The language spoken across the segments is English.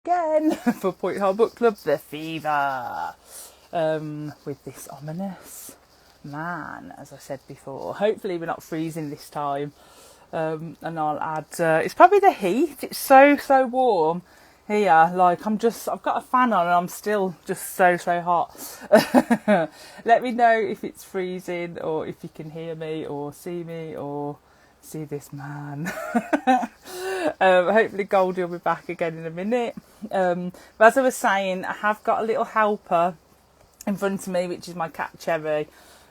again for Point Hole Book Club, The Fever, with this ominous man, as I said before. Hopefully we're not freezing this time, and I'll add, it's probably the heat. It's so warm here, like I've got a fan on and I'm still just so hot. Let me know if it's freezing or if you can hear me or see this man. Hopefully Goldie will be back again in a minute. But as I was saying, I have got a little helper in front of me, which is my cat Cherry,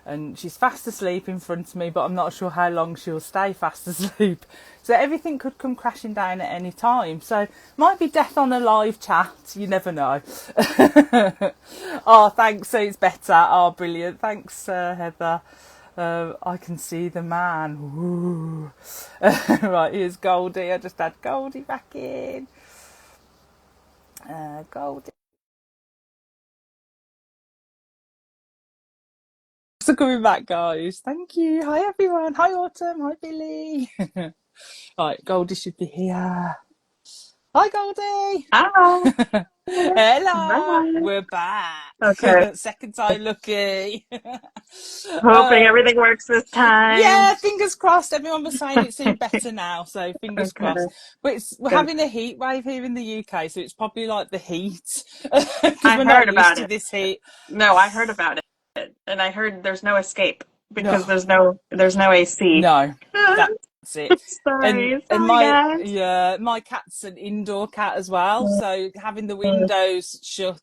and she's fast asleep in front of me, but I'm not sure how long she'll stay fast asleep. So everything could come crashing down at any time. So might be death on a live chat. You never know. Oh, thanks. So it's better. Oh, brilliant. Thanks, Heather. I can see the man. Ooh. Right, here's Goldie. I just had Goldie back in. Goldie. So coming back, guys. Thank you. Hi, everyone. Hi, Autumn. Hi, Billy. Right, Goldie should be here. Hi, Goldie. Hi. Hello. Bye. We're back. Okay. Second time lucky. Hoping everything works this time. Yeah, fingers crossed. Everyone was saying it seemed better now, so fingers Okay. crossed. But we're Good. having a heat wave here in the UK, so it's probably like the heat because I we're heard not used about to it. this heat. No, I heard about it. And I heard there's no escape because No, there's no AC. no, that's it. And Sorry guys. my cat's an indoor cat as well, Mm, so having the mm. windows shut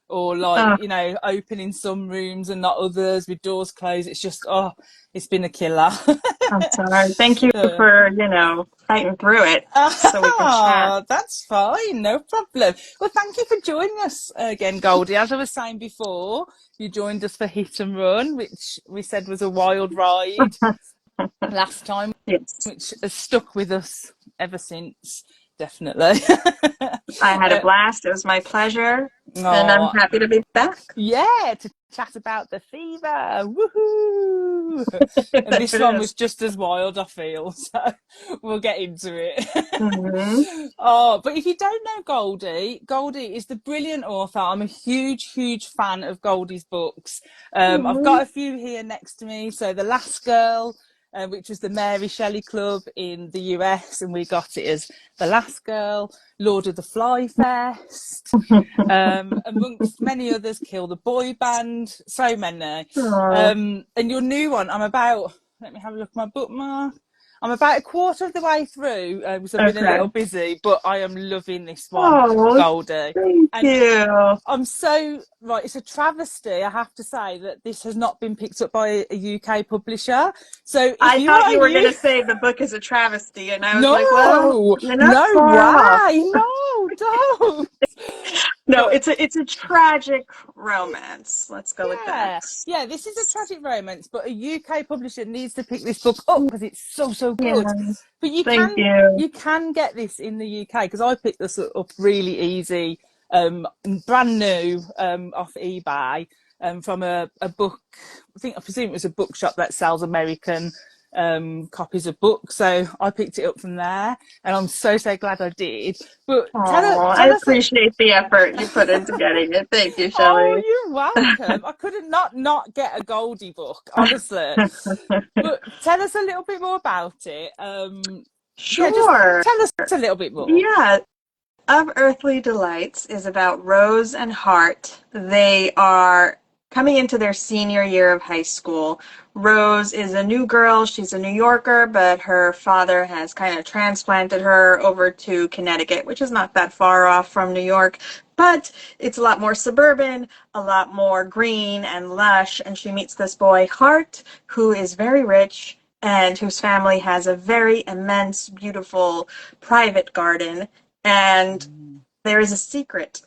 or Oh, open in some rooms and not others with doors closed, it's been a killer. I'm sorry. Thank you Uh, for, fighting through it so we can chat. Oh, that's fine, no problem. Well, thank you for joining us again, Goldie. As I was saying before, you joined us for Hit and Run, which we said was a wild ride last time, Yes. which has stuck with us ever since, definitely. I had a blast. It was my pleasure. And I'm Oh, happy to be back. yeah, to chat about the fever. Woohoo! And It this one is. was just as wild, I feel. So we'll get into it. Hmm. Oh, but if you don't know Goldie, Goldie is the brilliant author. I'm a huge fan of Goldie's books. I've got a few here next to me. So The Last Girl, which was the Mary Shelley Club in the US, and we got it as The Last Girl. Lord of the Fly Fest, amongst many others, Kill the Boy Band, so many. Oh, And your new one, let me have a look at my bookmark. I'm about a quarter of the way through because I've been a okay. little busy, but I am loving this one, Oh, Goldie. thank And you. I'm so right. It's a travesty, I have to say, that this has not been picked up by a UK publisher. So if I you thought are you were going new, to say the book is a travesty, and I was like, well, no, you're not no far off. way, no, don't. No, But it's a tragic romance. Let's go with that. yeah, this is a tragic romance, but a UK publisher needs to pick this book up because it's so good. Yeah, But thank you. you can get this in the UK because I picked this up really easy, brand new, off eBay, from a book. I presume it was a bookshop that sells American copies of books. So I picked it up from there, and I'm so glad I did. But Oh, I tell us. appreciate the effort you put into getting it. Thank you, Oh, Shelley. you're welcome. I couldn't not get a Goldie book, honestly. But tell us a little bit more about it. Yeah, just Sure. tell us a little bit more. Yeah, Of Earthly Delights is about Rose and Hart. They are coming into their senior year of high school. Rose is a new girl. She's a New Yorker, but her father has kind of transplanted her over to Connecticut, which is not that far off from New York, but it's a lot more suburban, a lot more green and lush. And she meets this boy, Hart, who is very rich and whose family has a very immense, beautiful private garden. And there is a secret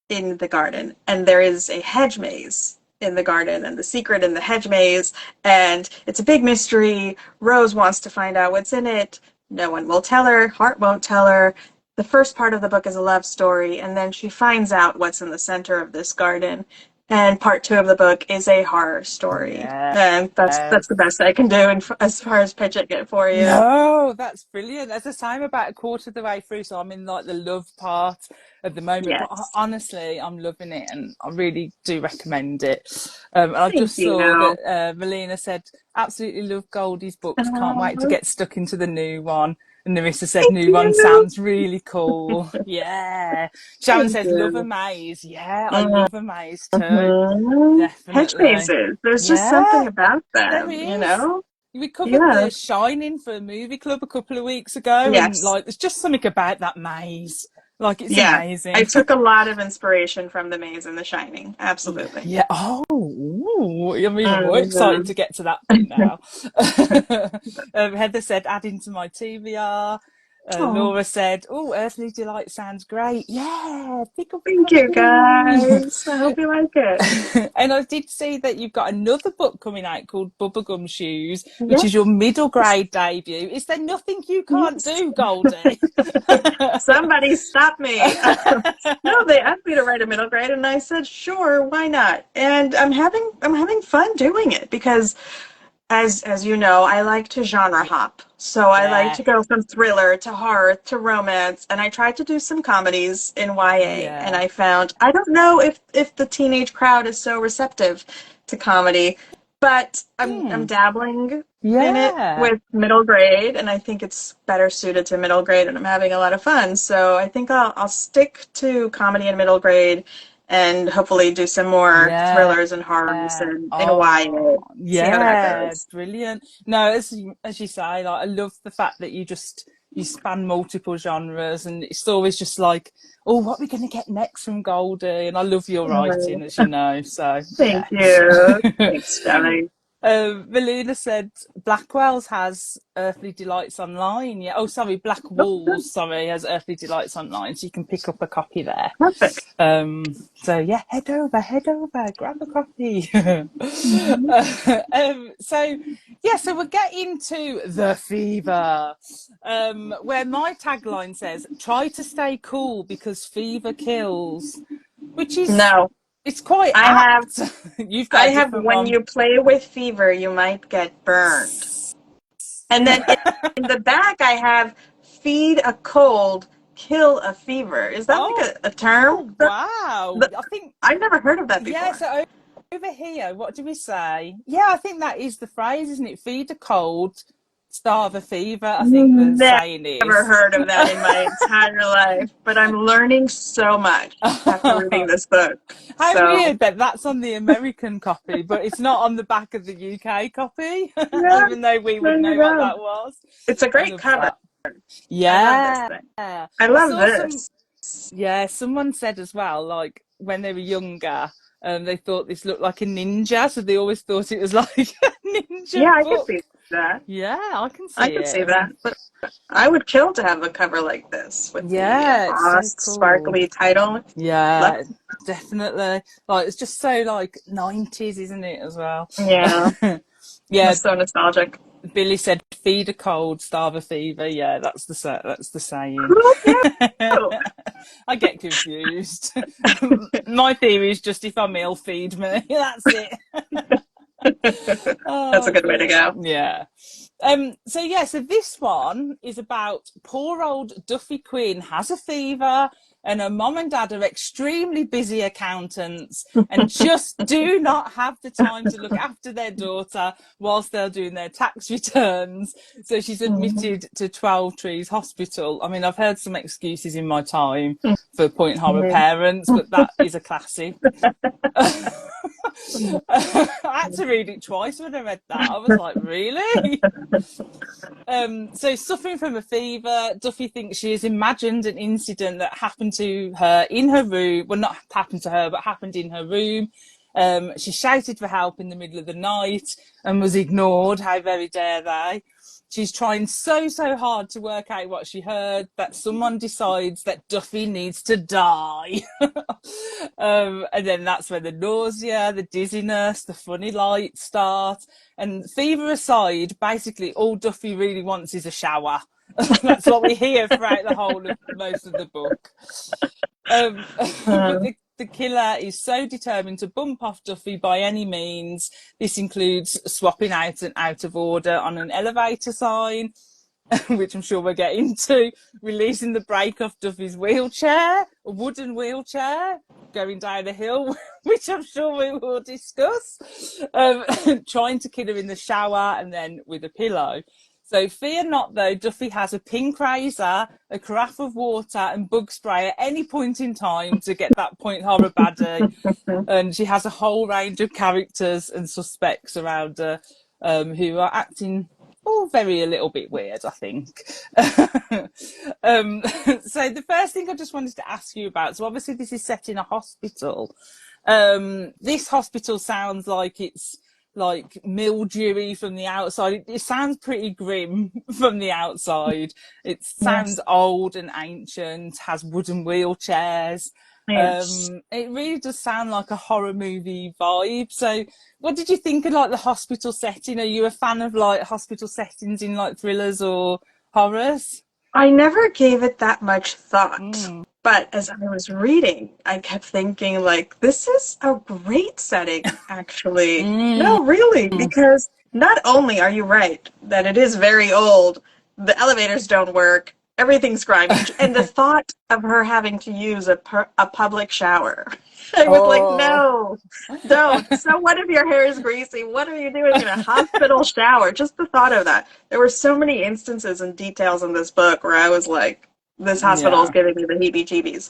in the garden, and there is a hedge maze in the garden, and the secret in the hedge maze, and it's a big mystery. Rose wants to find out what's in it. No one will tell her. Hart won't tell her. The first part of the book is a love story, and then she finds out what's in the center of this garden. and part 2 of the book is a horror story. Yeah. And that's the best I can do as far as pitching it for you. No, that's brilliant. As I say, I'm about a quarter of the way through, so I'm in like the love part at the moment. But Yes. honestly, I'm loving it, and I really do recommend it. And I Thank just saw you. that Melina said, absolutely love Goldie's books. Can't wait to Oh, get stuck into the new one. And Narissa said, thank new one you. sounds really cool. Yeah. Sharon Thank says, love a you. maze. Yeah, I Mm-hmm. love a maze too. Hedge Definitely. mazes. There's just Yeah, something about there them, you is. know? We covered Yeah. The Shining for a movie club a couple of weeks ago, and Yes. like, there's just something about that maze. Like, it's Yeah. I amazing. took a lot of inspiration from the maze in The Shining. Absolutely. Yeah. Oh, ooh, I'm even more excited Mm-hmm. to get to that bit now. Heather said, add into my TBR. Oh, Laura said, oh, Earthly Delight sounds great. Yeah, pick up a thank you, copy. guys. I hope you like it. And I did see that you've got another book coming out called Bubblegum Shoes, which is Yes. your middle grade debut. Is there nothing you can't Yes. do, Goldie? Somebody stop me. No, they asked me to write a middle grade and I said, sure, why not? And I'm having fun doing it because as you know, I like to genre hop. So I like Yeah, to go from thriller to horror to romance, and I tried to do some comedies in YA, and yeah. I found I don't know if the teenage crowd is so receptive to comedy, but I'm Hmm. dabbling in it Yeah. with middle grade, and I think it's better suited to middle grade, and I'm having a lot of fun. So I think I'll stick to comedy in middle grade, and hopefully do some more Yeah. thrillers and horrors in YA. Oh, See how that yeah, goes. brilliant. No, as you say, like I love the fact that you span multiple genres, and it's always just like, oh, what are we going to get next from Goldie? And I love your writing, Oh, as you know. So thank yeah. you. Thanks, Shelly. Melina said Blackwell's has Earthly Delights online. Yeah. Oh, sorry, Black Oh, good. Walls. Sorry, has Earthly Delights online, so you can pick up a copy there. Perfect. So yeah, head over, grab a copy. Mhm. So yeah, so we're getting to the fever, where my tagline says, "Try to stay cool because fever kills," which is No, it's quite I have, apt. You've got I a have, different when one. you play with fever, you might get burned. And then in the back, I have feed a cold, kill a fever. Is that like Oh, a term? wow! I think I've never heard of that yeah. before. So over here, what do we say? Yeah, I think that is the phrase, isn't it? Feed a cold, starve a fever. I think the saying Never is. heard of that in my entire life, but I'm learning so much after reading this book. How So, weird that that's on the American copy, but it's not on the back of the UK copy, yeah, even though we would there you know what go. that was. It's a I great love cover. that. I love this Yeah. thing. I I love saw some, this. yeah, someone said as well, like when they were younger, they thought this looked like a ninja, so they always thought it was like a Yeah, ninja I can see book. that. Yeah, I can I see can it. see I that. mean, But I would kill to have a cover like this with the yeah, it's so embossed, cool. sparkly title. Love. Yeah, definitely. Like it's just so like 90s, isn't it, as well? Yeah, Yeah, that's so nostalgic. Billy said feed a cold, starve a fever. Yeah, that's the saying. Who knew? I get confused. My theory is just if I'm ill, feed me. That's it. That's a Oh good way to dear. go. Yeah. So yeah, so this one is about poor old Duffy Quinn has a fever and her mom and dad are extremely busy accountants and just do not have the time to look after their daughter whilst they're doing their tax returns. So she's admitted to 12 Trees Hospital. I mean, I've heard some excuses in my time for point horror parents, but that is a classic. I had to read it twice when I read that. I was like, really? So suffering from a fever, Duffy thinks she has imagined an incident that happened to her in her room. Well, not happened to her, but happened in her room. She shouted for help in the middle of the night and was ignored. How very dare they? She's trying so hard to work out what she heard that someone decides that Duffy needs to die. And then that's when the nausea, the dizziness, the funny lights start. And fever aside, basically all Duffy really wants is a shower. That's what we hear throughout the whole of most of the book. But Um, the killer is so determined to bump off Duffy by any means. This includes swapping out an out of order on an elevator sign, which I'm sure we'll get into, releasing the brake off Duffy's wheelchair, a wooden wheelchair, going down a hill, which I'm sure we will discuss, trying to kill her in the shower and then with a pillow. So fear not, though, Duffy has a pink razor, a carafe of water and bug spray at any point in time to get that point horror baddie. And she has a whole range of characters and suspects around her who are acting all very a little bit weird, I think. So the first thing I just wanted to ask you about, so obviously this is set in a hospital. This hospital sounds like it's like mildewy from the outside. It sounds pretty grim from the outside. It sounds old and ancient, has wooden wheelchairs. Yes. It really does sound like a horror movie vibe. So what did you think of like the hospital setting? Are you a fan of like hospital settings in like thrillers or horrors? I never gave it that much thought, but as I was reading, I kept thinking, like, this is a great setting, actually. No, really, because not only are you right that it is very old, the elevators don't work, everything's grimy, and the thought of her having to use a public shower. I was like, no, don't. So what if your hair is greasy? What are you doing in a hospital shower? Just the thought of that. There were so many instances and details in this book where I was like, this hospital is giving me the heebie-jeebies.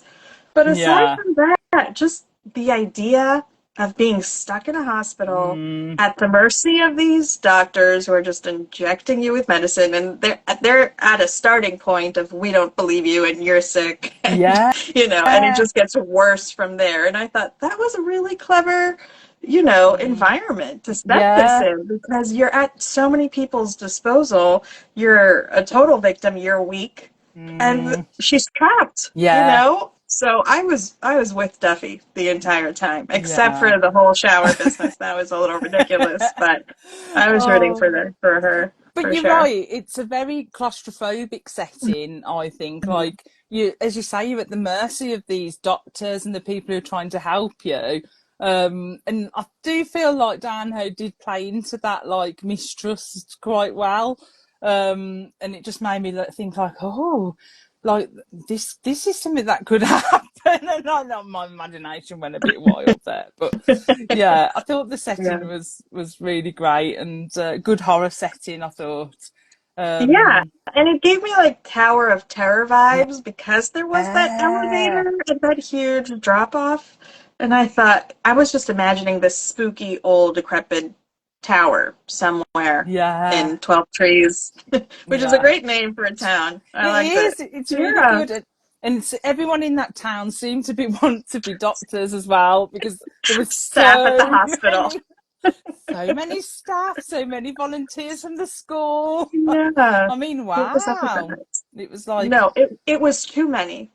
But aside from that, just the idea of being stuck in a hospital at the mercy of these doctors who are just injecting you with medicine, and they're at a starting point of, we don't believe you and you're sick. And, you know, and it just gets worse from there. And I thought that was a really clever, you know, environment to set this in, because you're at so many people's disposal. You're a total victim, you're weak, and she's trapped, you know? So I was with Duffy the entire time, except for the whole shower business. That was a little ridiculous, but I was rooting for her. But you're right. It's a very claustrophobic setting, I think. Like you, as you say, you're at the mercy of these doctors and the people who are trying to help you. And I do feel like Diane Hoh did play into that like mistrust quite well. And it just made me think like, oh, like this is something that could happen. And I know my imagination went a bit wild there, but yeah, I thought the setting was really great and good horror setting, I thought. And it gave me like Tower of Terror vibes because there was that elevator and that huge drop off, and I thought, I was just imagining this spooky old decrepit tower somewhere in 12 Trees, which is a great name for a town. I like it. It's really good. And everyone in that town seemed to want to be doctors as well, because there was staff at the hospital. So many staff, so many volunteers from the school. Yeah. I mean, wow. It was like... No, it was too many.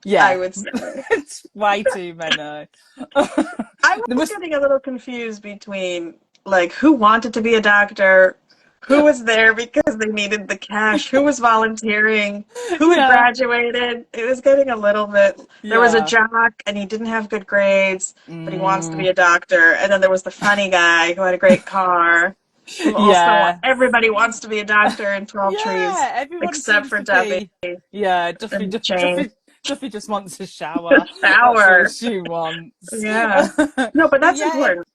Yeah. I would say. It's way too many. I was getting a little confused between like who wanted to be a doctor, who was there because they needed the cash, who was volunteering, who had graduated. It was getting a little bit... There was a jock and he didn't have good grades, but he wants to be a doctor. And then there was the funny guy who had a great car. Everybody wants to be a doctor in 12 Trees, except for Duffy. Yeah, Duffy just wants a shower. Shower. That's all she wants. Yeah. No, but that's important.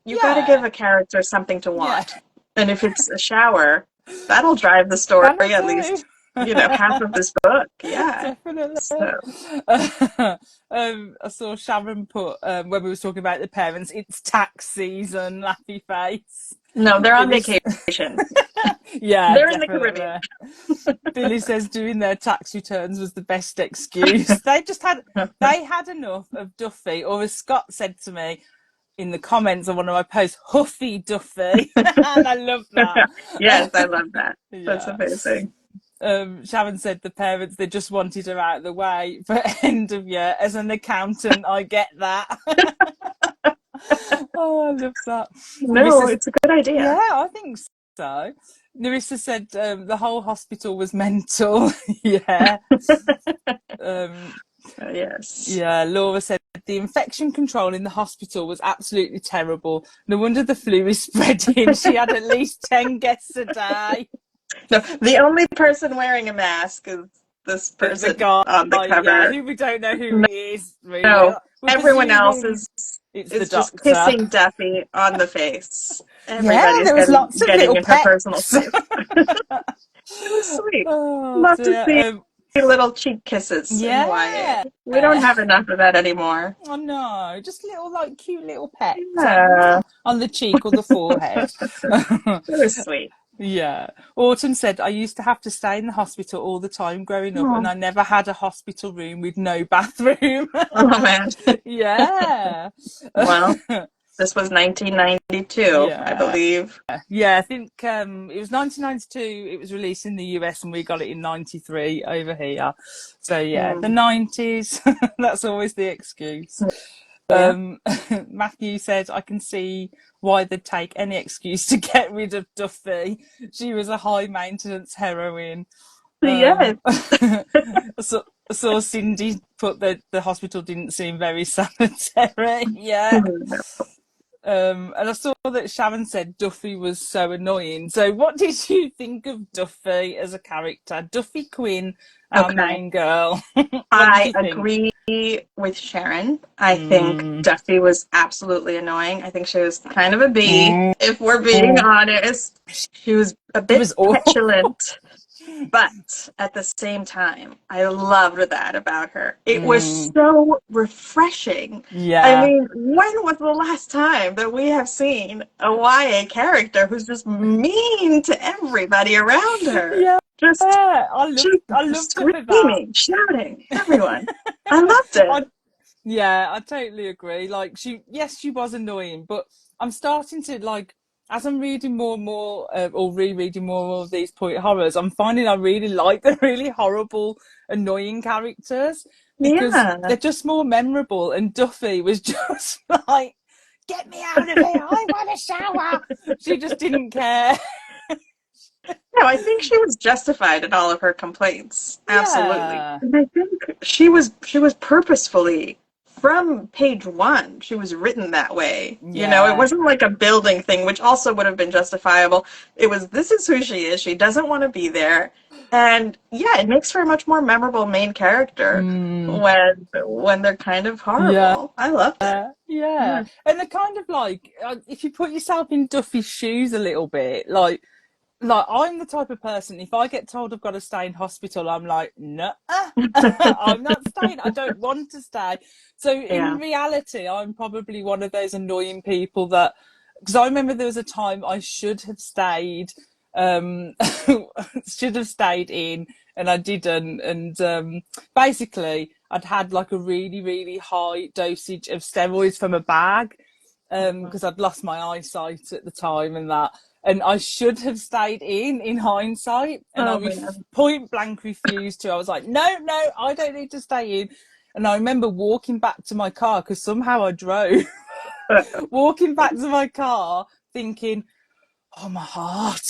You got to give a character something to want. And if it's a shower, that'll drive the story at least, you know, half of this book. Yeah. Definitely. So. I saw Sharon put, when we were talking about the parents, it's tax season, laughy face. No, they're on vacation. They're in the Caribbean. Billy says doing their tax returns was the best excuse. They had enough of Duffy, or as Scott said to me in the comments on one of my posts, Huffy Duffy. And I love that. Yes, I love that. That's amazing. Sharon said the parents, they just wanted her out of the way for end of year. As an accountant, I get that. Oh, I love that. No, it's a good idea. Yeah, I think so. Narissa said the whole hospital was mental. Yes. Yeah, Laura said the infection control in the hospital was absolutely terrible. No wonder the flu is spreading. She had at least 10 guests a day. No, the only person wearing a mask is this The person guy, on the yeah, cover. who we don't know who he is, really. No, We're everyone else presuming it's the is just doctor. kissing Duffy on the face. Yeah, Everybody's there was lots of getting little in her personal pecks. space. It was sweet. Oh Love to dear. see little cheek kisses in YA. Yeah. We don't have enough of that anymore. Oh no, just little like cute little pecks, like Yeah, on the cheek or the forehead. it was sweet. Yeah. Autumn said, I used to have to stay in the hospital all the time growing up, and Oh, I never had a hospital room with no bathroom. oh man. Yeah. Well, this was 1992, I Yeah. believe. Yeah, I think it was 1992 it was released in the US, and we got it in 93 over here. So yeah, the Mm, 90s, that's always the excuse. yeah. Matthew said, I can see why they'd take any excuse to get rid of Duffy. She was a high maintenance heroine. Yes. So Cindy put that the hospital didn't seem very sanitary. Yeah. And I saw that Sharon said Duffy was so annoying. So what did you think of Duffy as a character? Duffy Quinn, our Okay. main girl. What did I you think? agree with Sharon. I think Mm. Duffy was absolutely annoying. I think she was kind of a bee, Mm. if we're being honest. She was a It bit was awful. petulant, but at the same time, I loved that about her. It was Mm. so refreshing. I Yeah. mean, when was the last time that we have seen a YA character who's just mean to everybody around her? Yeah. Just she I loved her for that. screaming, shouting, everyone. I loved it. Yeah, I totally agree. Like yes, she was annoying, but I'm starting to like, as I'm reading more and more, or rereading more and more of these point horrors, I'm finding I really like the really horrible, annoying characters because Yeah. they're just more memorable. And Duffy was just like, get me out of here! I want a shower. She just didn't care. No, I think she was justified in all of her complaints. Absolutely. Yeah, And I think she was purposefully from page one, she was written that way. It yeah. wasn't like a building thing, which also would have been justifiable. It was this is who she is. She doesn't want to be there. And yeah, it makes for a much more memorable main character Mm, when they're kind of yeah. horrible. I loved it. Yeah, Yeah. and they're kind of like, if you put yourself in Duffy's shoes a little bit, like I'm the type of person, if I get told I've got to stay in hospital, I'm like, no, I'm not staying. I don't want to stay. So in Yeah. reality, I'm probably one of those annoying people that, because I remember there was a time I should have stayed, um, should have stayed in, and I didn't. And basically, I'd had like a really, really high dosage of steroids from a bag, because I'd lost my eyesight at the time and that. And I should have stayed in hindsight. And I Oh man. point blank refused to. I was like, no, no, I don't need to stay in. And I remember walking back to my car because somehow I drove, walking back to my car thinking, oh, my heart.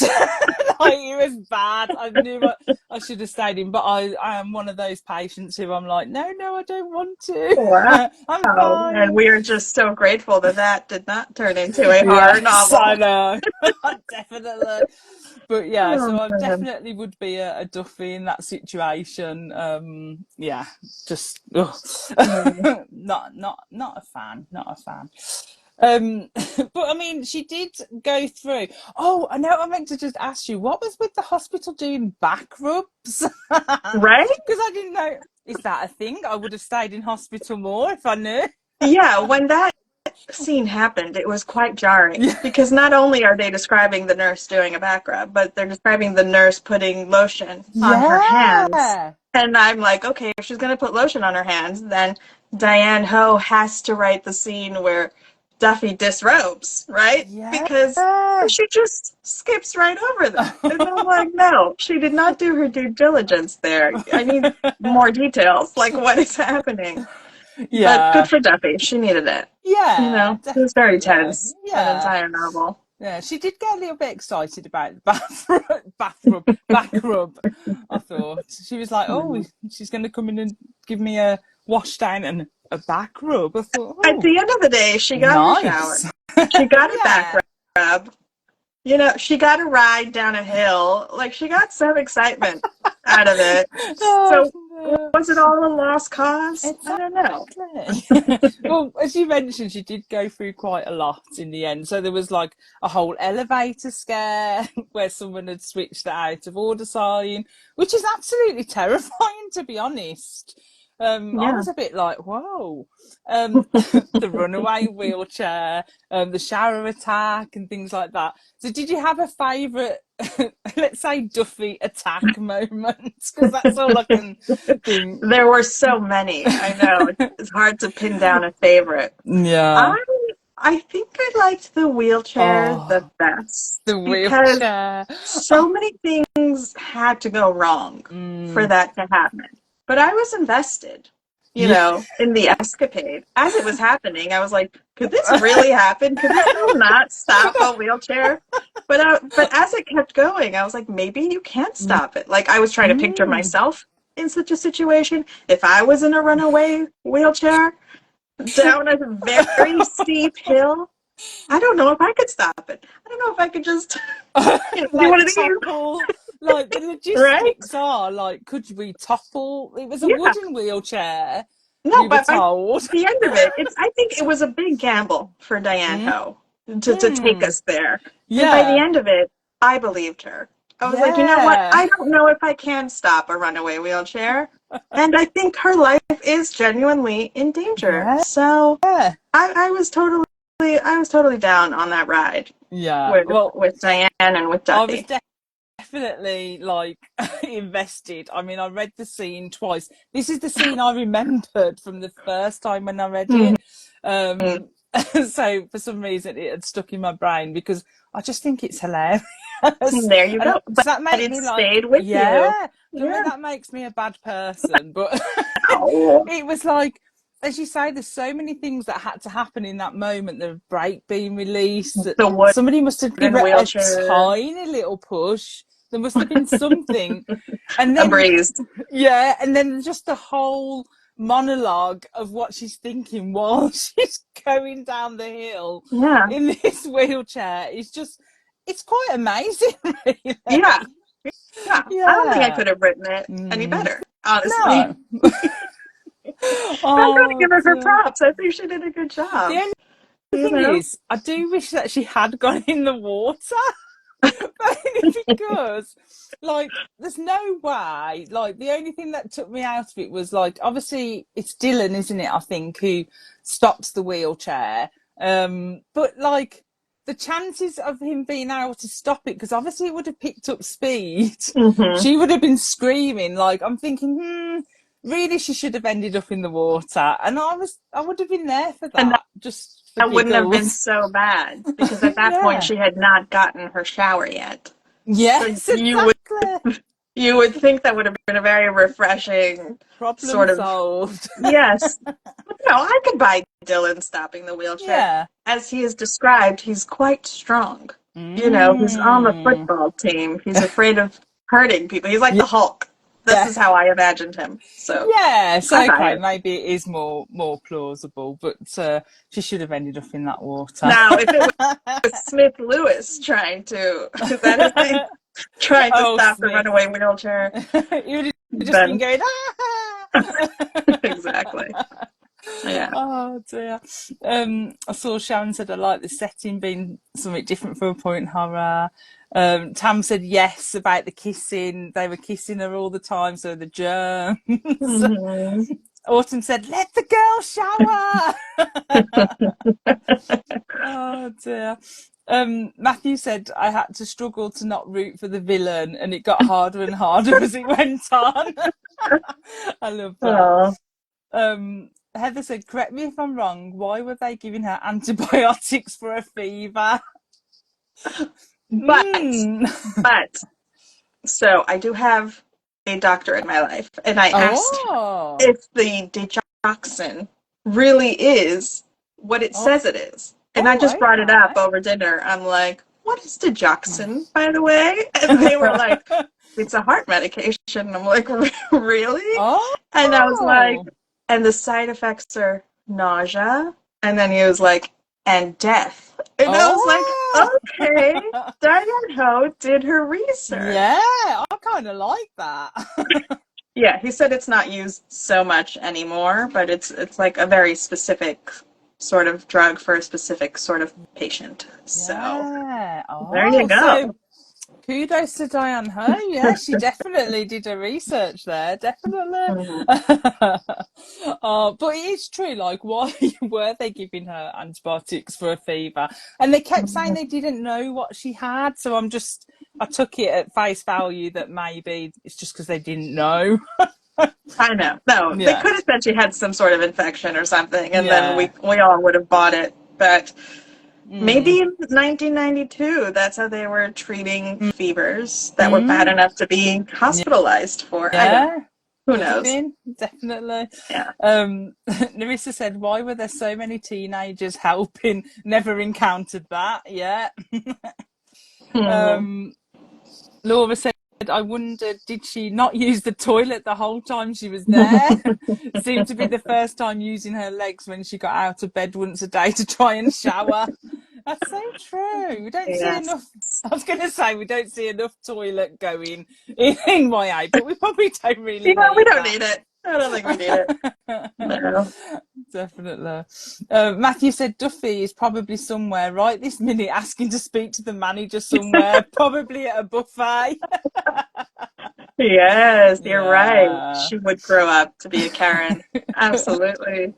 Like, it was bad. I knew I should have stayed in, but I am one of those patients who I'm like, no, no, I don't want Wow. to. I'm And fine. we are just so grateful that did not turn into a horror Yes, I novel. know. Definitely. But yeah, Oh so I man. definitely would be a Duffy in that situation. Yeah, just ugh. Mm. Not a fan. Not a fan. But I mean, she did go through. Oh, I know. I meant to just ask you, what was with the hospital doing back rubs? Because Right? I didn't know. Is that a thing? I would have stayed in hospital more if I knew. Yeah, when that scene happened, it was quite jarring Yeah. because not only are they describing the nurse doing a back rub, but they're describing the nurse putting lotion on her hands. Yeah. And I'm like, okay, if she's going to put lotion on her hands, then Diane Hoh has to write the scene where Duffy disrobes, right? Yeah. Because she just skips right over that. And I'm like, no, she did not do her due diligence there. I need more details, like what is happening. But good Yeah. for Duffy. She needed it. Yeah, It was very definitely. tense, that Yeah. entire novel. Yeah, she did get a little bit excited about the back rub. I thought she was like, "Oh, she's going to come in and give me a wash down and a back rub." I thought, At "Oh, the end of the day, she got her shower. nice." She got a back Yeah. rub. You know, she got a ride down a hill. Like, she got some excitement out of it. Oh, So, no. was it all a lost cause? I don't know. Exactly. Well, as you mentioned, she did go through quite a lot in the end. So there was like a whole elevator scare where someone had switched the out of order sign, which is absolutely terrifying, to be honest. I Yeah. was a bit like, whoa. The runaway wheelchair, the shower attack, and things like that. So, did you have a favourite, let's say, Duffy attack moment? Because that's all I can think. There were so many. I know. It's hard to pin down a favorite. Yeah. I I think I liked the wheelchair the Oh, best the because wheelchair. so many things had to go wrong for Mm, that to happen. But I was invested, you yeah. know, in the escapade. As it was happening, I was like, could this really happen? Could this girl not stop a wheelchair? But as it kept going, I was like, maybe you can't stop it. Like, I was trying to picture Mm. myself in such a situation. If I was in a runaway wheelchair down a very steep hill, I don't know if I could stop it. I don't know if I could just, do one Like of these, topple. Like the right? logistics are like, could we topple? It was a Yeah. wooden wheelchair, No, we were but by told. the end of it, I think it was a big gamble for Diane Mm. Hoh to take us there. And by the Yeah. end of it, I believed her. I was like, you know what? Yeah. I don't know if I can stop a runaway wheelchair. And I think her life is genuinely in danger. Yeah. So I was totally down on that ride Yeah. Well, with Diane and with I was Duffy. definitely like invested. I mean, I read the scene twice. This is the scene I remembered from the first time when I read Mhm. it. Um, so for some reason it had stuck in my brain because I just think it's hilarious. There you And go. does But that make it me like, stayed with you. yeah, for me Yeah. that makes me a bad person. But Oh, it was like, as you say, there's so many things that had to happen in that moment. The brake being released, the somebody must have wooden given it a wheelchair. tiny little push. There must have been something. And A then, breeze. yeah, and then just the whole monologue of what she's thinking while she's going down the hill Yeah. in this wheelchair is just, it's quite amazing, Yeah. really. Yeah. I don't think I Yeah. could have written it any Mm, better, honestly. no. I'm going to Oh, give her her dear. props. I think she did a good The job. only You thing know? is, I do wish that she had gone in the water. Because like there's no way, like the only thing that took me out of it was like obviously it's Dylan, isn't it, I think, who stops the wheelchair, but like the chances of him being able to stop it, because obviously it would have picked up speed, Hmm. she would have been screaming. Like I'm thinking, really she should have ended up in the water, and I would have been there for And that, just for that wouldn't have been giggles. so bad because at that point Yeah. she had not gotten her shower yet. So Yes, exactly. you would think that would have been a very refreshing Problem sort of, solved. yes. No, I could buy Dylan stopping the wheelchair. Yeah. As he is described, he's quite strong. You know, he's on the Mm. football team. He's afraid of hurting people. He's like Yeah. the Hulk. This is how I imagined him. So Yes. I buy Okay. it. Maybe it is more plausible, but she should have ended up in that water. Now, if it was Smith Lewis trying to, is that his name? Trying to Oh, stop the Smith. runaway wheelchair, You would have just been then going, exactly. Yeah. Oh dear. I saw Sharon said I like the setting being something different for a point horror. Tam said yes about the kissing. They were kissing her all the time, so the germs. Hmm. Autumn said, "Let the girl shower." Oh dear. Matthew said I had to struggle to not root for the villain, and it got harder and harder as it went on. I love that. Oh, Heather said, correct me if I'm wrong, why were they giving her antibiotics for a fever? but but so I do have a doctor in my life, and I asked him Oh. if the digoxin really is what it says it is. And I just brought it up Okay. over dinner. I'm like, what is digoxin, by the way? And they were like, it's a heart medication. And I'm like, really? Oh. And I was like, and the side effects are nausea. And then he was like, and death. And I was like, Oh. okay, Diane Hoh did her research. Yeah, I kind of like that. Yeah, he said it's not used so much anymore, but it's like a very specific sort of drug for a specific sort of patient. So Yeah. there you Oh, go. so kudos to Diane Hoh. Yeah, she definitely did her research there. Definitely. Oh, but it is true. Like, why were they giving her antibiotics for a fever? And they kept saying they didn't know what she had. So I took it at face value that maybe it's just because they didn't know. I know. No, they Yeah. could have said she had some sort of infection or something, and then Yeah. we all would have bought it. But maybe in 1992, that's how they were treating fevers that were bad enough to be hospitalized for. I don't know. Yeah. Who Could have knows? been, definitely. Yeah. Narissa said, why were there so many teenagers helping? Never encountered that yet. Laura said, I wondered, did she not use the toilet the whole time she was there? Seemed to be the first time using her legs when she got out of bed once a day to try and shower. That's so true. We don't see enough. I was going to say we don't see enough toilet going in YA, but we probably don't really need we don't that. need it. I don't think we need it. No. Definitely. Matthew said Duffy is probably somewhere right this minute asking to speak to the manager somewhere, probably at a buffet. Yes, you're right. She would grow up to be a Karen. Absolutely.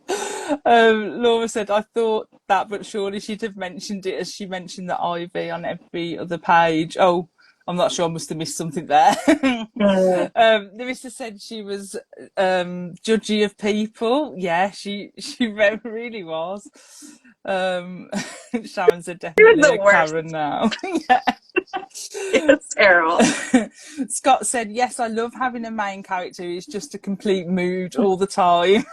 Laura said, I thought that, but surely she'd have mentioned it as she mentioned the IV on every other page. Oh, I'm not sure. I must have missed something there. Narissa said she was judgy of people. Yeah, she really was. Sharon said definitely a Karen now. Yeah. It's terrible. Scott said, yes, I love having a main character who's just a complete mood all the time.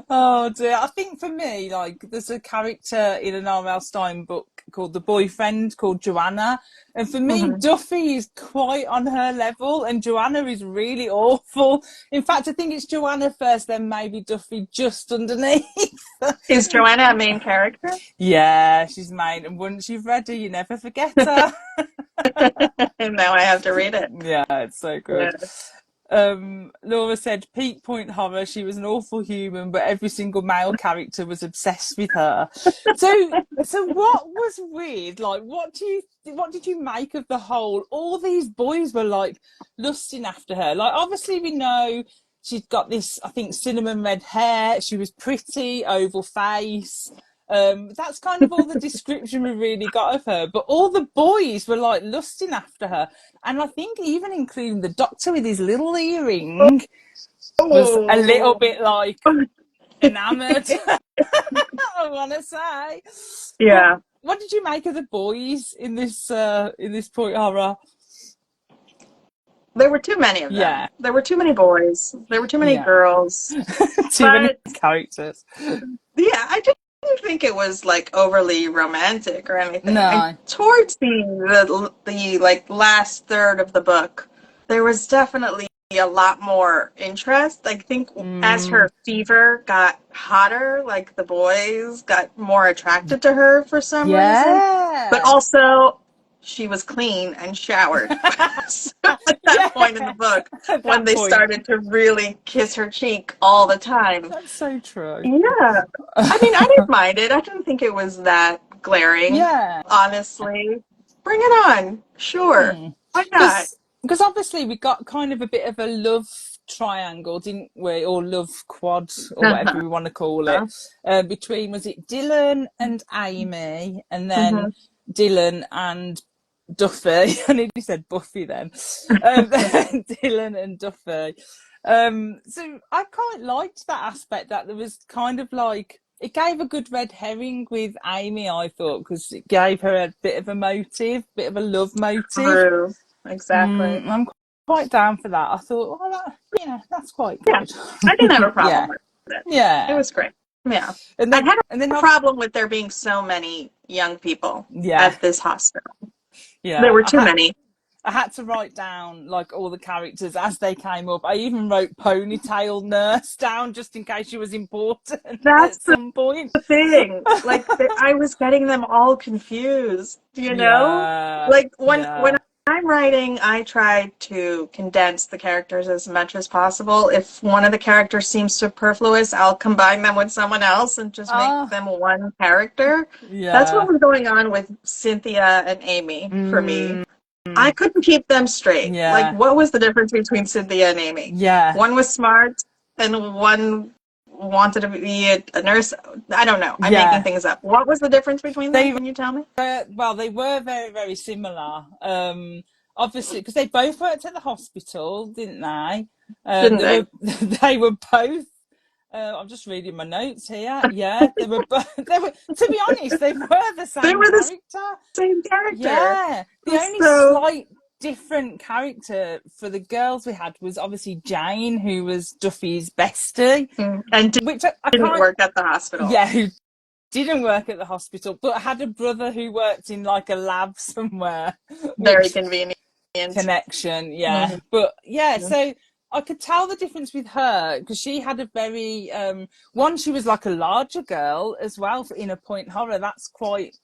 Oh dear. I think for me, like, there's a character in an R.L. Stine book called The Boyfriend called Joanna. And for me, Duffy is quite on her level and Joanna is really awful. In fact, I think it's Joanna first, then maybe Duffy just underneath. Is Joanna a main character? Yeah, she's main. And once you've read her, you never forget her. And now I have to read it. Yeah, it's so good. Yeah. Laura said, peak point horror, she was an awful human, but every single male character was obsessed with her. So what was weird? Like, what did you make of the whole, all these boys were like lusting after her? Like, obviously we know she'd got this, I think, cinnamon red hair, she was pretty, oval face. That's kind of all the description we really got of her. But all the boys were like lusting after her. And I think even including the doctor with his little earring was a little bit like enamoured, I want to say. Yeah. But what did you make of the boys in this point horror? There were too many of them. Yeah. There were too many boys. There were too many girls. Too many characters. Yeah, I didn't think it was like overly romantic or anything. No. And towards the like last third of the book, there was definitely a lot more interest. I think as her fever got hotter, like the boys got more attracted to her for some reason. But also she was clean and showered. So at that point in the book, when they started to really kiss her cheek all the time. That's so true. Yeah. I mean, I didn't mind it. I didn't think it was that glaring. Yeah. Honestly. Bring it on. Sure. Why not? Because obviously we got kind of a bit of a love triangle, didn't we? Or love quad, or whatever we want to call it. Between, was it Dylan and Amy, and then Dylan and Duffy. I nearly said Buffy then. Dylan and Duffy. So I quite liked that aspect, that there was kind of like, it gave a good red herring with Amy, I thought, because it gave her a bit of a motive, bit of a love motive. True. Exactly. I'm quite down for that. I thought, well, that's quite good. Yeah, I didn't have a problem with it. Yeah. It was great. Yeah. And I then, had and then, a problem with there being so many young people yeah, at this hospital. There yeah. were too many. I had to write down like all the characters as they came up. I even wrote ponytail nurse down just in case she was important That's at some point. the thing. Like I was getting them all confused, you know? Yeah, Like when yeah. I'm writing, I try to condense the characters as much as possible. If one of the characters seems superfluous, I'll combine them with someone else and just make Ah, them one character. That's what yeah. was going on with Cynthia and Amy for me. Mm, I couldn't keep them straight. Like, yeah, what was the difference between Cynthia and Amy? yeah, One was smart and one wanted to be a nurse. I don't know. I'm making yeah. things up. What was the difference between them? They Can you tell me? well, they were very, very similar. Obviously, because they both worked at the hospital, didn't they? Didn't They they? were they were both. I'm just reading my notes here. Yeah, they were both. They were. To be honest, they were the They same were the character. same character. Yeah, the only So, slight different character for the girls we had was obviously Jane, who was Duffy's bestie, and which I didn't can't. work at the hospital. Yeah, who didn't work at the hospital, but had a brother who worked in like a lab somewhere, Very which convenient. connection, yeah. Mhm. But yeah, so I could tell the difference with her because she had a very one. She was like a larger girl as well in a point horror. That's quite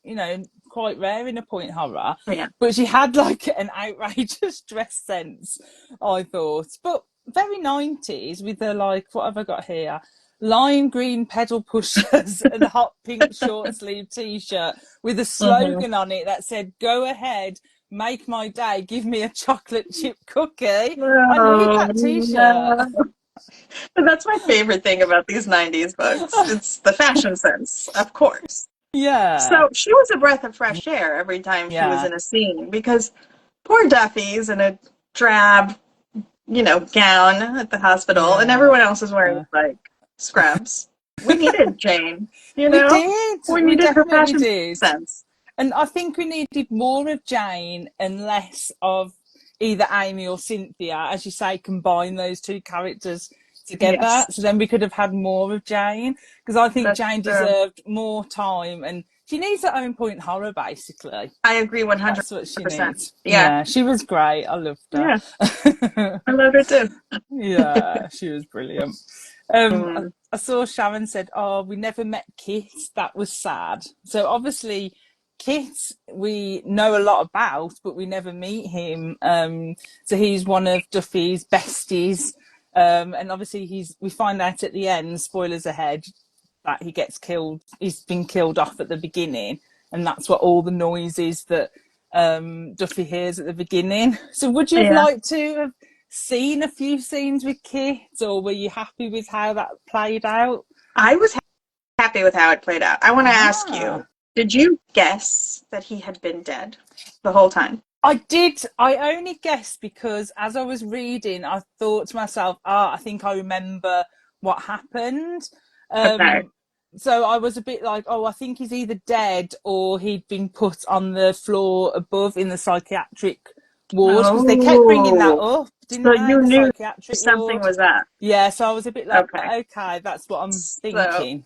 quite rare in a point horror. Yeah. But she had like an outrageous dress sense, I thought. But very 90s with the like, what have I got here? Lime green pedal pushers and a hot pink short sleeve t-shirt with a hmm slogan on it that said, "Go ahead, make my day, give me a chocolate chip cookie." I need Oh, that t-shirt. no. But that's my favorite thing about these 90s books. It's the fashion sense, of course. Yeah, So she was a breath of fresh air every time she was yeah, in a scene because poor Duffy's in a drab, gown at the hospital and yeah. everyone else is wearing like scrubs. We needed Jane, you We know? did. We We needed her definitely fashion did. sense. And I think we needed more of Jane and less of either Amy or Cynthia, as you say, combine those two characters together. Yes, So then we could have had more of Jane, because I think that's Jane true. deserved more time and she needs her own point horror, basically. I agree That's what she 100%. needs. Yeah, Yeah, she was great. I loved her. yeah, I loved her too. Yeah, she was brilliant. Mm. I saw Sharon said, "Oh, we never met Kit. That was sad." So obviously, Kit we know a lot about, but we never meet him. So he's one of Duffy's besties, and obviously we find out at the end. Spoilers ahead, that he gets killed. He's been killed off at the beginning, and that's what all the noise is that Duffy hears at the beginning. So would you have Yeah, liked to have seen a few scenes with Kit, or were you happy with how that played out? I was happy with how it played out. I want to ask Ah, you, did you guess that he had been dead the whole time? I did. I only guessed because as I was reading, I thought to myself, I think I remember what happened. Okay. Um, so I was a bit like, I think he's either dead or he'd been put on the floor above in the psychiatric ward because they kept bringing that Oh, up, didn't so they? you The knew psychiatric something ward. was up. Yeah, so I was a bit like, Okay. okay, that's what I'm So thinking.